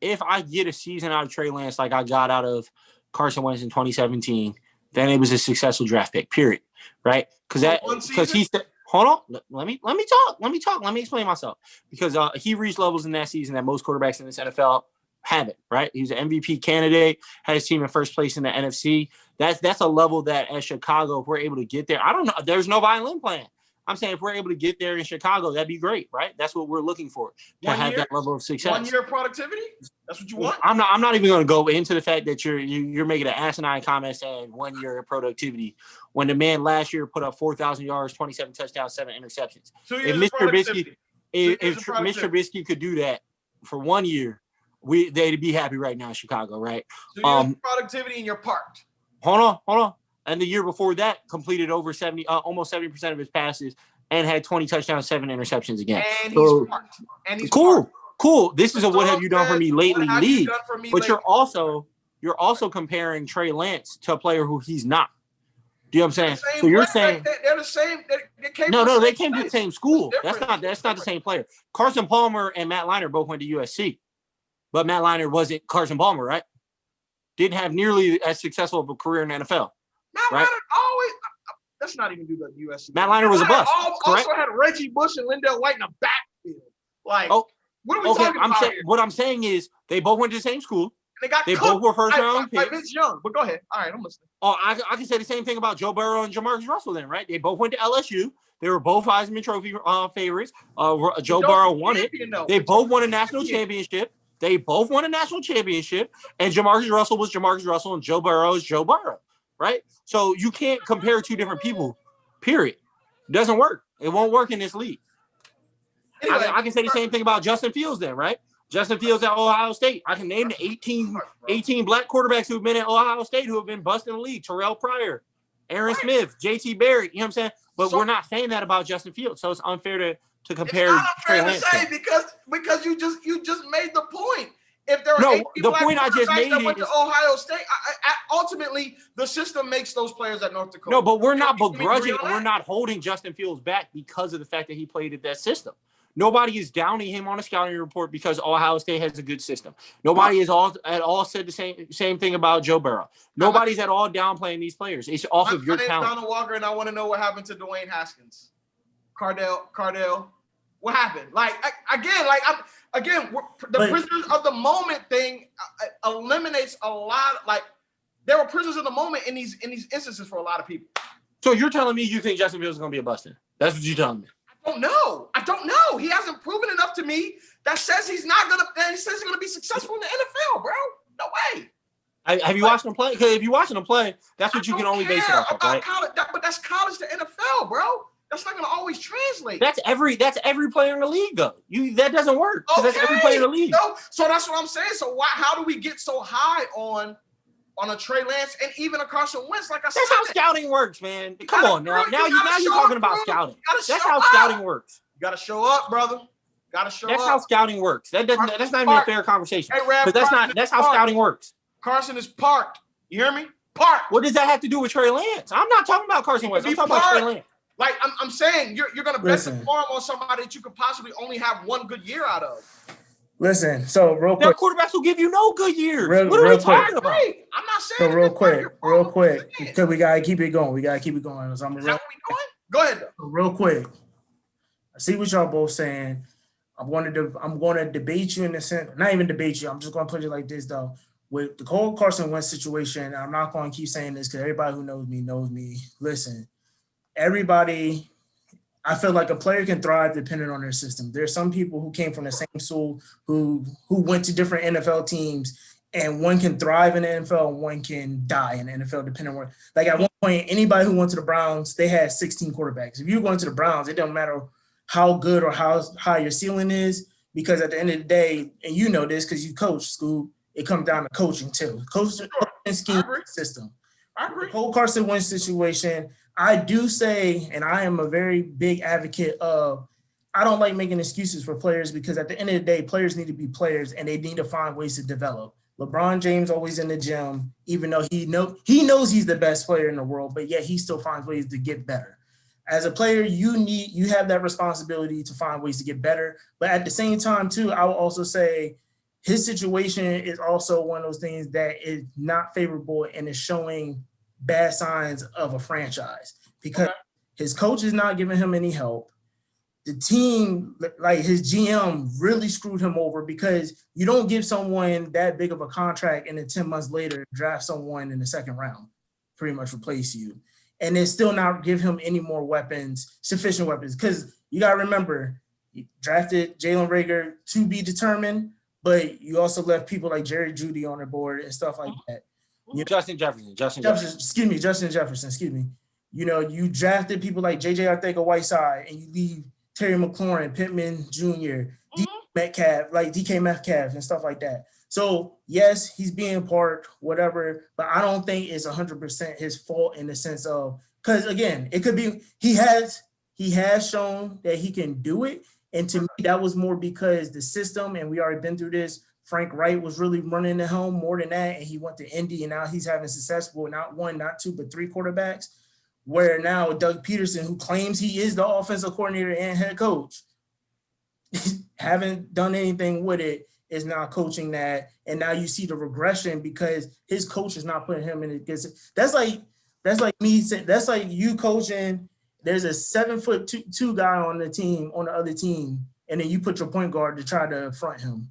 Speaker 4: if I get a season out of Trey Lance like I got out of Carson Wentz in 2017, then it was a successful draft pick, period. Right? Because he said, hold on, let me talk. Let me explain myself. Because he reached levels in that season that most quarterbacks in this NFL haven't, right? He was an MVP candidate, had his team in first place in the NFC. That's a level that as Chicago, if we're able to get there, I don't know. There's no violin playing. I'm saying if we're able to get there in Chicago, that'd be great, right? That's what we're looking for, to have that level of success.
Speaker 3: 1 year productivity? That's what you want?
Speaker 4: I'm not even going to go into the fact that you're making an asinine comment saying 1 year of productivity when the man last year put up 4,000 yards, 27 touchdowns, 7 interceptions. If Mr. Trubisky could do that for 1 year, they'd be happy right now in Chicago, right?
Speaker 3: So productivity and you're parked.
Speaker 4: Hold on. And the year before that, completed over almost 70% of his passes and had 20 touchdowns, 7 interceptions again.
Speaker 3: And he's parked. And he's
Speaker 4: cool. Cool. This is a what have you done for me lately league. But you're also comparing Trey Lance to a player who he's not. Do you know what I'm saying? So you're saying
Speaker 3: they're the same. They came
Speaker 4: they came to the same school. That's not the same player. Carson Palmer and Matt Leinart both went to USC, but Matt Leinart wasn't Carson Palmer, right? Didn't have nearly as successful of a career in the NFL.
Speaker 3: Matt Leinart always. Let's not even do the USC.
Speaker 4: Matt Leinart was a bust.
Speaker 3: Also had Reggie Bush and Lindell White in the backfield. Like, what are we talking about here?
Speaker 4: What I'm saying is they both went to the same school.
Speaker 3: They
Speaker 4: both were first round picks.
Speaker 3: Vince Young, but go ahead. All right, I'm listening.
Speaker 4: Oh, I can say the same thing about Joe Burrow and Jamarcus Russell then, right? They both went to LSU. They were both Heisman Trophy favorites. Joe Burrow won it. They both won a national championship. And Jamarcus Russell was Jamarcus Russell, and Joe Burrow is Joe Burrow, right? So you can't compare two different people, period. It doesn't work. It won't work in this league. Anyway, I can say the same thing about Justin Fields then, right? Justin Fields at Ohio State. I can name the 18 black quarterbacks who've been at Ohio State who have been busting the league. Terrell Pryor, Aaron Smith, JT Barrett. You know what I'm saying? But we're not saying that about Justin Fields. So it's unfair to compare.
Speaker 3: It's not unfair to say because you just made the point. If there are
Speaker 4: the point I just made
Speaker 3: went to Ohio State, ultimately the system makes those players at North Dakota.
Speaker 4: No, but we're not begrudging. We're not holding Justin Fields back because of the fact that he played at that system. Nobody is downing him on a scouting report because Ohio State has a good system. Nobody is at all said the same thing about Joe Burrow. Nobody's at all downplaying these players. It's off of your talent.
Speaker 3: My name's Donald Walker, and I want to know what happened to Dwayne Haskins. Cardell, what happened? The prisoners of the moment thing eliminates a lot. Like, there were prisoners of the moment in these instances for a lot of people.
Speaker 4: So you're telling me you think Justin Fields is going to be a bust? That's what you're telling me.
Speaker 3: I don't know. He hasn't proven enough to me that says he's not gonna. He says he's gonna be successful in the NFL, bro. No way.
Speaker 4: Have you watched him play? Because if you're watching him play, that's what you can only base it off of, right?
Speaker 3: College, but that's college to NFL, bro. That's not gonna always translate.
Speaker 4: That's every player in the league, though. That doesn't work. Okay. That's every player in the league.
Speaker 3: So that's what I'm saying. So how do we get so high on a Trey Lance and even a Carson Wentz? Like I said,
Speaker 4: that's how scouting works, man. Come on now. Now you're talking about scouting. That's how scouting works.
Speaker 3: You gotta show up, brother. That's
Speaker 4: how scouting works. That's not even a fair conversation.
Speaker 3: Hey,
Speaker 4: that's how scouting works.
Speaker 3: Carson is parked. You hear me? Parked.
Speaker 4: What does that have to do with Trey Lance? I'm not talking about Carson Wentz. I'm talking about Trey Lance.
Speaker 3: Like I'm saying, you're gonna bet the farm on somebody that you could possibly only have one good year out of.
Speaker 2: Listen, so real quick.
Speaker 4: There are quarterbacks who give you no good years. What are we talking about?
Speaker 3: I'm not saying.
Speaker 2: So real quick, because we gotta keep it going. So
Speaker 3: Is that what we doing? Go ahead.
Speaker 2: So real quick. I see what y'all both saying. I'm going to debate you in the sense, not even debate you. I'm just going to put it like this though. With the Cole Carson Wentz situation, I'm not going to keep saying this because everybody who knows me. Listen, everybody. I feel like a player can thrive depending on their system. There's some people who came from the same school who went to different NFL teams, and one can thrive in the NFL and one can die in the NFL depending on where. Like at one point, anybody who went to the Browns, they had 16 quarterbacks. If you're going to the Browns, it doesn't matter how good or how high your ceiling is, because at the end of the day, and you know this because you coach, Scoob, it comes down to coaching too. Coaching scheme system.
Speaker 3: I agree.
Speaker 2: The Cole Carson Wentz situation, I do say, and I am a very big advocate of, I don't like making excuses for players because at the end of the day, players need to be players and they need to find ways to develop. LeBron James always in the gym, even though he knows he's the best player in the world, but yet he still finds ways to get better. As a player, you have that responsibility to find ways to get better. But at the same time, too, I will also say his situation is also one of those things that is not favorable and is showing bad signs of a franchise because his coach is not giving him any help. The team, like his GM, really screwed him over because you don't give someone that big of a contract and then 10 months later draft someone in the second round, pretty much replace you. and then still not give him any more weapons, sufficient weapons. Because you got to remember, you drafted Jalen Reagor to be determined, but you also left people like Jerry Jeudy on the board and stuff like that.
Speaker 4: Justin Jefferson.
Speaker 2: Justin Jefferson. You know, you drafted people like J.J. Arcega-Whiteside, and you leave Terry McLaurin, Pittman Jr., DK Metcalf, and stuff like that. So, yes, he's being parked, whatever, but I don't think it's 100% his fault in the sense of, because, again, it could be he has shown that he can do it, and to me, that was more because the system, and we already been through this, Frank Wright was really running the helm more than that, and he went to Indy, and now he's having successful, not one, not two, but 3 quarterbacks, where now Doug Peterson, who claims he is the offensive coordinator and head coach, haven't done anything with it, is now coaching that, and now you see the regression because his coach is not putting him in it. That's like me saying, that's like you coaching, there's a 7'2" guy on the other team, and then you put your point guard to try to front him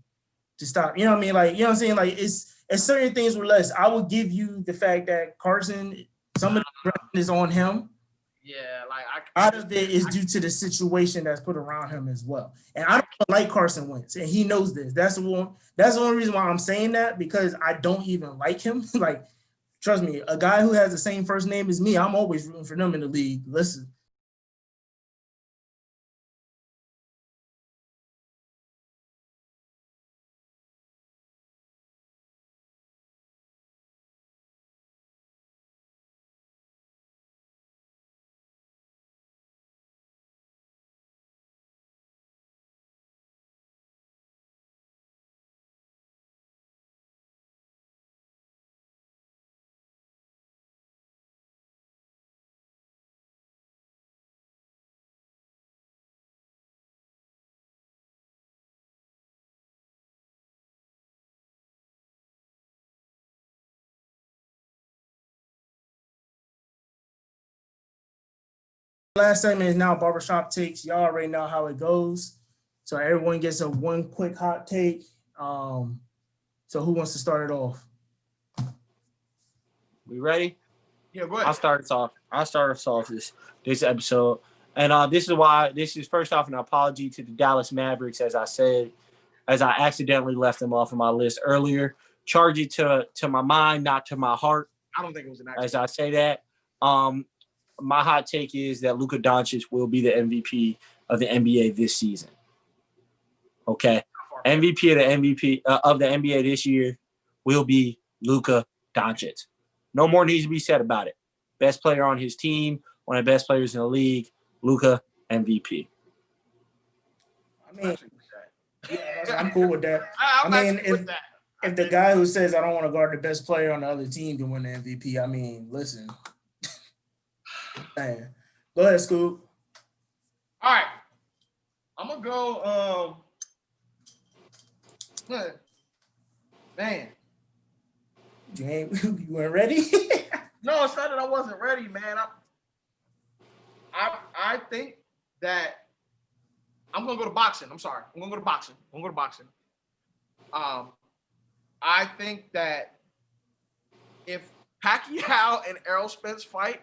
Speaker 2: to stop. You know what I mean? Like, you know what I'm saying? Like, it's certain things were less. I will give you the fact that Carson, some of the regression is on him.
Speaker 3: Yeah, like
Speaker 2: out of it is due to the situation that's put around him as well. And I don't like Carson Wentz, and he knows this. That's the only reason why I'm saying that, because I don't even like him. Like, trust me, a guy who has the same first name as me, I'm always rooting for them in the league. Listen. Last segment is now barbershop takes. Y'all already know how it goes. So everyone gets a one quick hot take. So who wants to start it off?
Speaker 4: We ready?
Speaker 3: Yeah, go ahead.
Speaker 4: I'll start us off this episode. And this is first off an apology to the Dallas Mavericks, as I accidentally left them off of my list earlier. Charge it to my mind, not to my heart.
Speaker 3: I don't think it was an accident.
Speaker 4: As I say that. My hot take is that Luka Doncic will be the MVP of the NBA this season. Okay. MVP of the NBA this year will be Luka Doncic. No more needs to be said about it. Best player on his team, one of the best players in the league, Luka MVP.
Speaker 2: I mean, yeah, I'm cool with that. I mean, if the guy who says I don't want to guard the best player on the other team can win the MVP, I mean, listen. Man. Go ahead, Scoob.
Speaker 3: All right. I'm going to go, man.
Speaker 2: You weren't ready?
Speaker 3: No, it's not that I wasn't ready, man. I think that I'm going to go to boxing. I'm sorry. I'm going to go to boxing. I think that if Pacquiao and Errol Spence fight,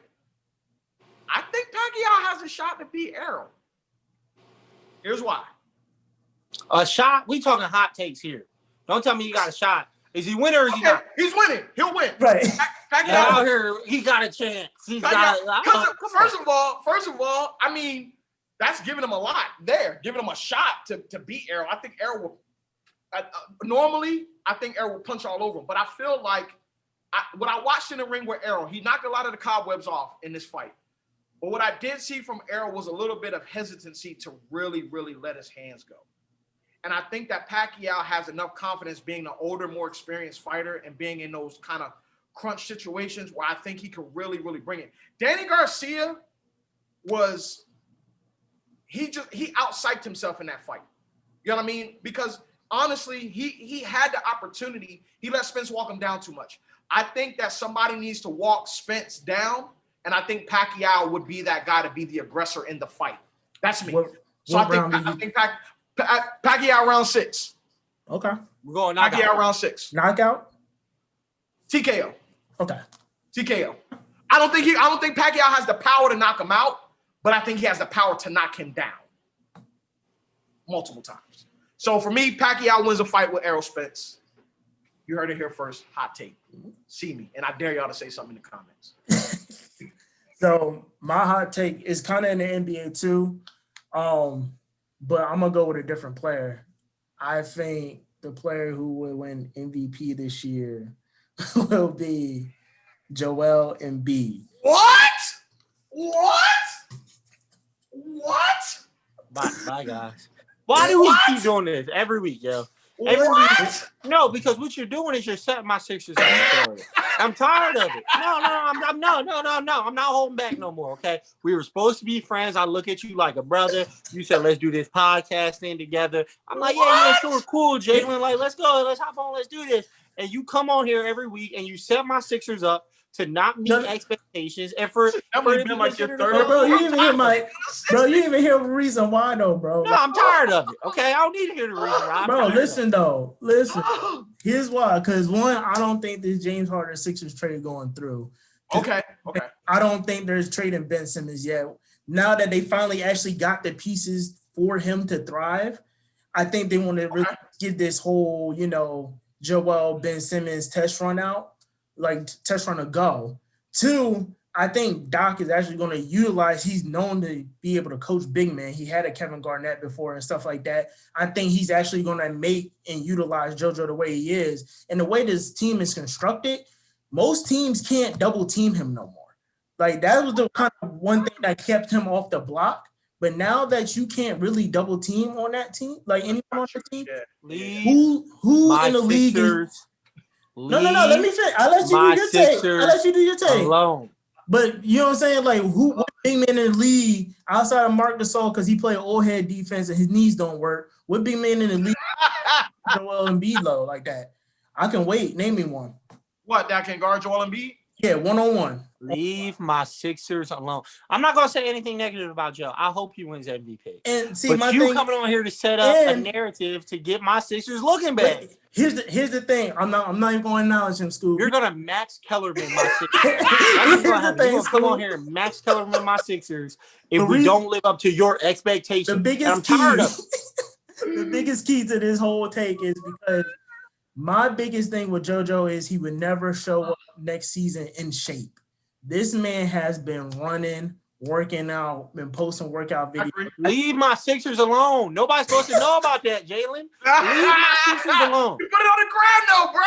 Speaker 3: I think Pacquiao has a shot to beat Errol. Here's why.
Speaker 4: A shot? We talking hot takes here. Don't tell me he got a shot. Is he winning or is he not?
Speaker 3: He's winning. He'll win.
Speaker 2: Right.
Speaker 3: Pacquiao
Speaker 4: out here, he got a chance.
Speaker 3: First of all, I mean, that's giving him a lot there, giving him a shot to beat Errol. I think Errol will. Normally, I think Errol will punch all over him, but I feel like what I watched in the ring with Errol, he knocked a lot of the cobwebs off in this fight. But what I did see from Errol was a little bit of hesitancy to really, really let his hands go. And I think that Pacquiao has enough confidence being an older, more experienced fighter and being in those kind of crunch situations where I think he could really, really bring it. Danny Garcia he out-psyched himself in that fight. You know what I mean? Because honestly, he had the opportunity. He let Spence walk him down too much. I think that somebody needs to walk Spence down, and I think Pacquiao would be that guy to be the aggressor in the fight. That's me. I think Pacquiao round 6.
Speaker 2: Okay.
Speaker 4: We're going knockout.
Speaker 3: Pacquiao round 6.
Speaker 2: Knockout?
Speaker 3: TKO.
Speaker 2: Okay.
Speaker 3: TKO. I don't think Pacquiao has the power to knock him out, but I think he has the power to knock him down multiple times. So for me, Pacquiao wins a fight with Errol Spence. You heard it here first. Hot take. See me. And I dare y'all to say something in the comments.
Speaker 2: So my hot take is kind of in the NBA too. But I'm going to go with a different player. I think the player who will win MVP this year will be Joel Embiid.
Speaker 3: What?
Speaker 4: Bye, guys. Why do we keep doing this every week, yo? Every week. No, because what you're doing is you're setting my Sixers up. I'm tired of it. No. I'm not holding back no more. Okay, we were supposed to be friends. I look at you like a brother. You said let's do this podcast thing together. I'm like, yeah, sure, cool, Jalen. Like, let's go, let's hop on, let's do this. And you come on here every week and you set my Sixers up to not meet expectations. And for
Speaker 3: been like your third.
Speaker 2: Bro, you even hear the reason why though, bro.
Speaker 4: No, I'm tired of it. Okay, I don't need to hear the reason why.
Speaker 2: Bro, listen. Here's why. Because one, I don't think this James Harden Sixers trade going through.
Speaker 3: Okay.
Speaker 2: I don't think there's trading Ben Simmons yet. Now that they finally actually got the pieces for him to thrive, I think they want to really get this whole, Joel Ben Simmons test run out, like test run a go. Two, I think Doc is actually going to utilize, he's known to be able to coach big men. He had a Kevin Garnett before and stuff like that. I think he's actually going to make and utilize JoJo the way he is. And the way this team is constructed, most teams can't double team him no more. Like that was the kind of one thing that kept him off the block. But now that you can't really double team on that team, like anyone on the team, who in the league is? No. Let me finish. I'll let you do your take.
Speaker 4: Alone.
Speaker 2: But you know what I'm saying? Like, what big man in the league outside of Marc Gasol because he played old head defense and his knees don't work? What big man in the league Joel Embiid low like that? I can wait. Name me one.
Speaker 3: What, that can guard Joel Embiid?
Speaker 2: Yeah, 1-on-1.
Speaker 4: Leave my Sixers alone. I'm not gonna say anything negative about Joe. I hope he wins MVP.
Speaker 2: And see,
Speaker 4: but
Speaker 2: my
Speaker 4: you
Speaker 2: thing,
Speaker 4: coming on here to set up a narrative to get my Sixers looking bad.
Speaker 2: Here's the thing. I'm not even going to acknowledge him, Scoob.
Speaker 4: You're gonna Max Kellerman my Sixers. You're gonna come on here and Max Kellerman my Sixers if we don't live up to your expectations.
Speaker 2: The biggest key. The biggest key to this whole take is because my biggest thing with JoJo is he would never show up next season in shape. This man has been running, working out, been posting workout videos.
Speaker 4: Leave my Sixers alone. Nobody's supposed to know about that, Jalen. Leave my Sixers alone.
Speaker 3: You put it on the ground, though, bro.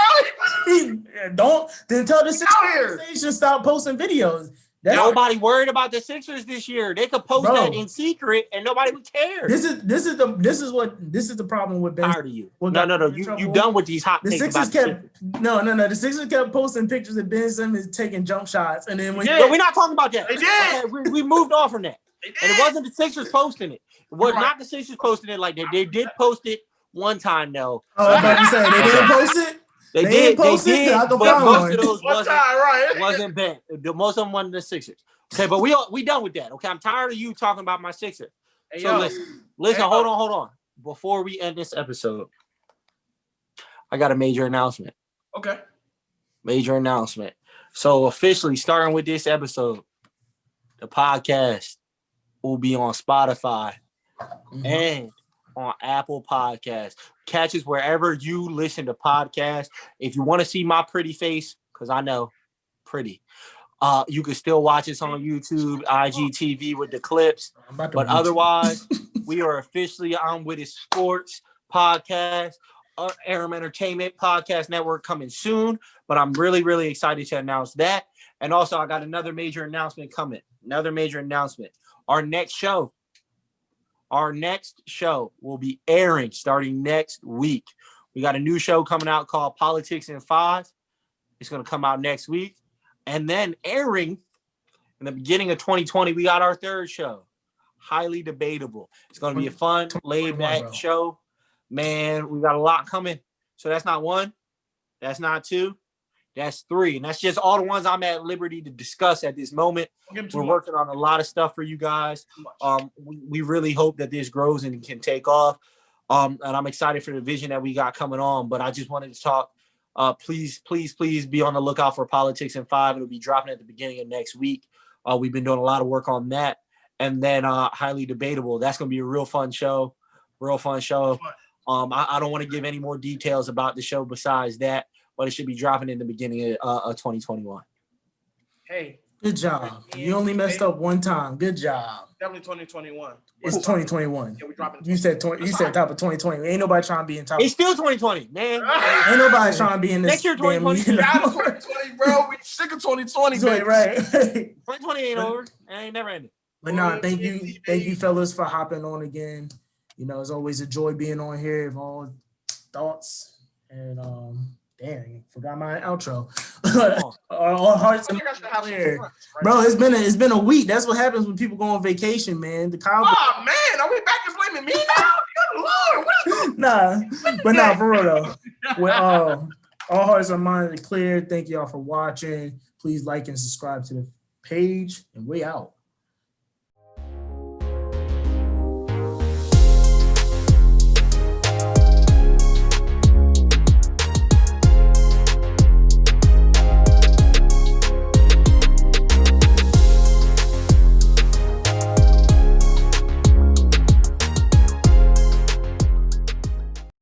Speaker 2: Then tell the Sixers to stop posting videos.
Speaker 4: Nobody worried about the Sixers this year. They could post that in secret and nobody would care.
Speaker 2: This is the problem with Ben.
Speaker 4: Tired of you. No. You done with these hot takes about the Sixers.
Speaker 2: The Sixers kept posting pictures of Ben Simmons taking jump shots, and then
Speaker 4: we're not talking about that.
Speaker 3: They did.
Speaker 4: Okay, we moved on from that. And it wasn't the Sixers posting it. It was not the Sixers posting it like that. They did post it one time though.
Speaker 2: Oh, I was about to say they didn't post it. They did, but most
Speaker 4: of those wasn't bad. Most of them wasn't the Sixers. Okay, but we done with that. Okay, I'm tired of you talking about my Sixers.
Speaker 3: Hey,
Speaker 4: so listen, hold on. Before we end this episode, I got a major announcement.
Speaker 3: Okay.
Speaker 4: Major announcement. So officially, starting with this episode, the podcast will be on Spotify and on Apple Podcasts. Catch us wherever you listen to podcasts. If you want to see my pretty face, because I know pretty, you can still watch us on YouTube, IGTV with the clips. But otherwise, we are officially on WIt IT Sports podcast, Aurum Entertainment Podcast Network coming soon. But I'm really, really excited to announce that. And also, I got another major announcement coming. Our next show will be airing starting next week. We got a new show coming out called Politics in 5. It's going to come out next week. And then airing in the beginning of 2020, we got our third show, Highly Debatable. It's going to be a fun, laid-back show. Man, we got a lot coming. So that's not one. That's not two. That's three. And that's just all the ones I'm at liberty to discuss at this moment. We're working on a lot of stuff for you guys. We really hope that this grows and can take off. And I'm excited for the vision that we got coming on. But I just wanted to talk Please be on the lookout for Politics in 5. It'll be dropping at the beginning of next week. We've been doing a lot of work on that. And then Highly Debatable. That's going to be a real fun show. I don't want to give any more details about the show besides that, but it should be dropping in the beginning of 2021.
Speaker 3: Hey.
Speaker 2: Good job. You only messed up one time. Good job.
Speaker 3: Definitely 2021.
Speaker 2: It's 2021.
Speaker 3: Yeah, we dropping.
Speaker 2: You said top of 2020. Ain't nobody trying to be in top.
Speaker 4: It's still 2020, man.
Speaker 2: Ain't nobody trying to be in this.
Speaker 4: Next year, 2020.
Speaker 3: Get out of 2020, bro. We sick of 2020, baby.
Speaker 2: Right.
Speaker 4: 2020 ain't over. It ain't never ended.
Speaker 2: But no, thank you, fellas, for hopping on again. You know, it's always a joy being on here. Of all thoughts and damn, forgot my outro. All hearts and minds clear. Bro, it's been a week. That's what happens when people go on vacation, man. The Cowboys.
Speaker 3: Oh man, are we back to blaming me now? Good Lord, what is
Speaker 2: for real though. Well, all hearts and minds are clear. Thank y'all for watching. Please like and subscribe to the page, and we out.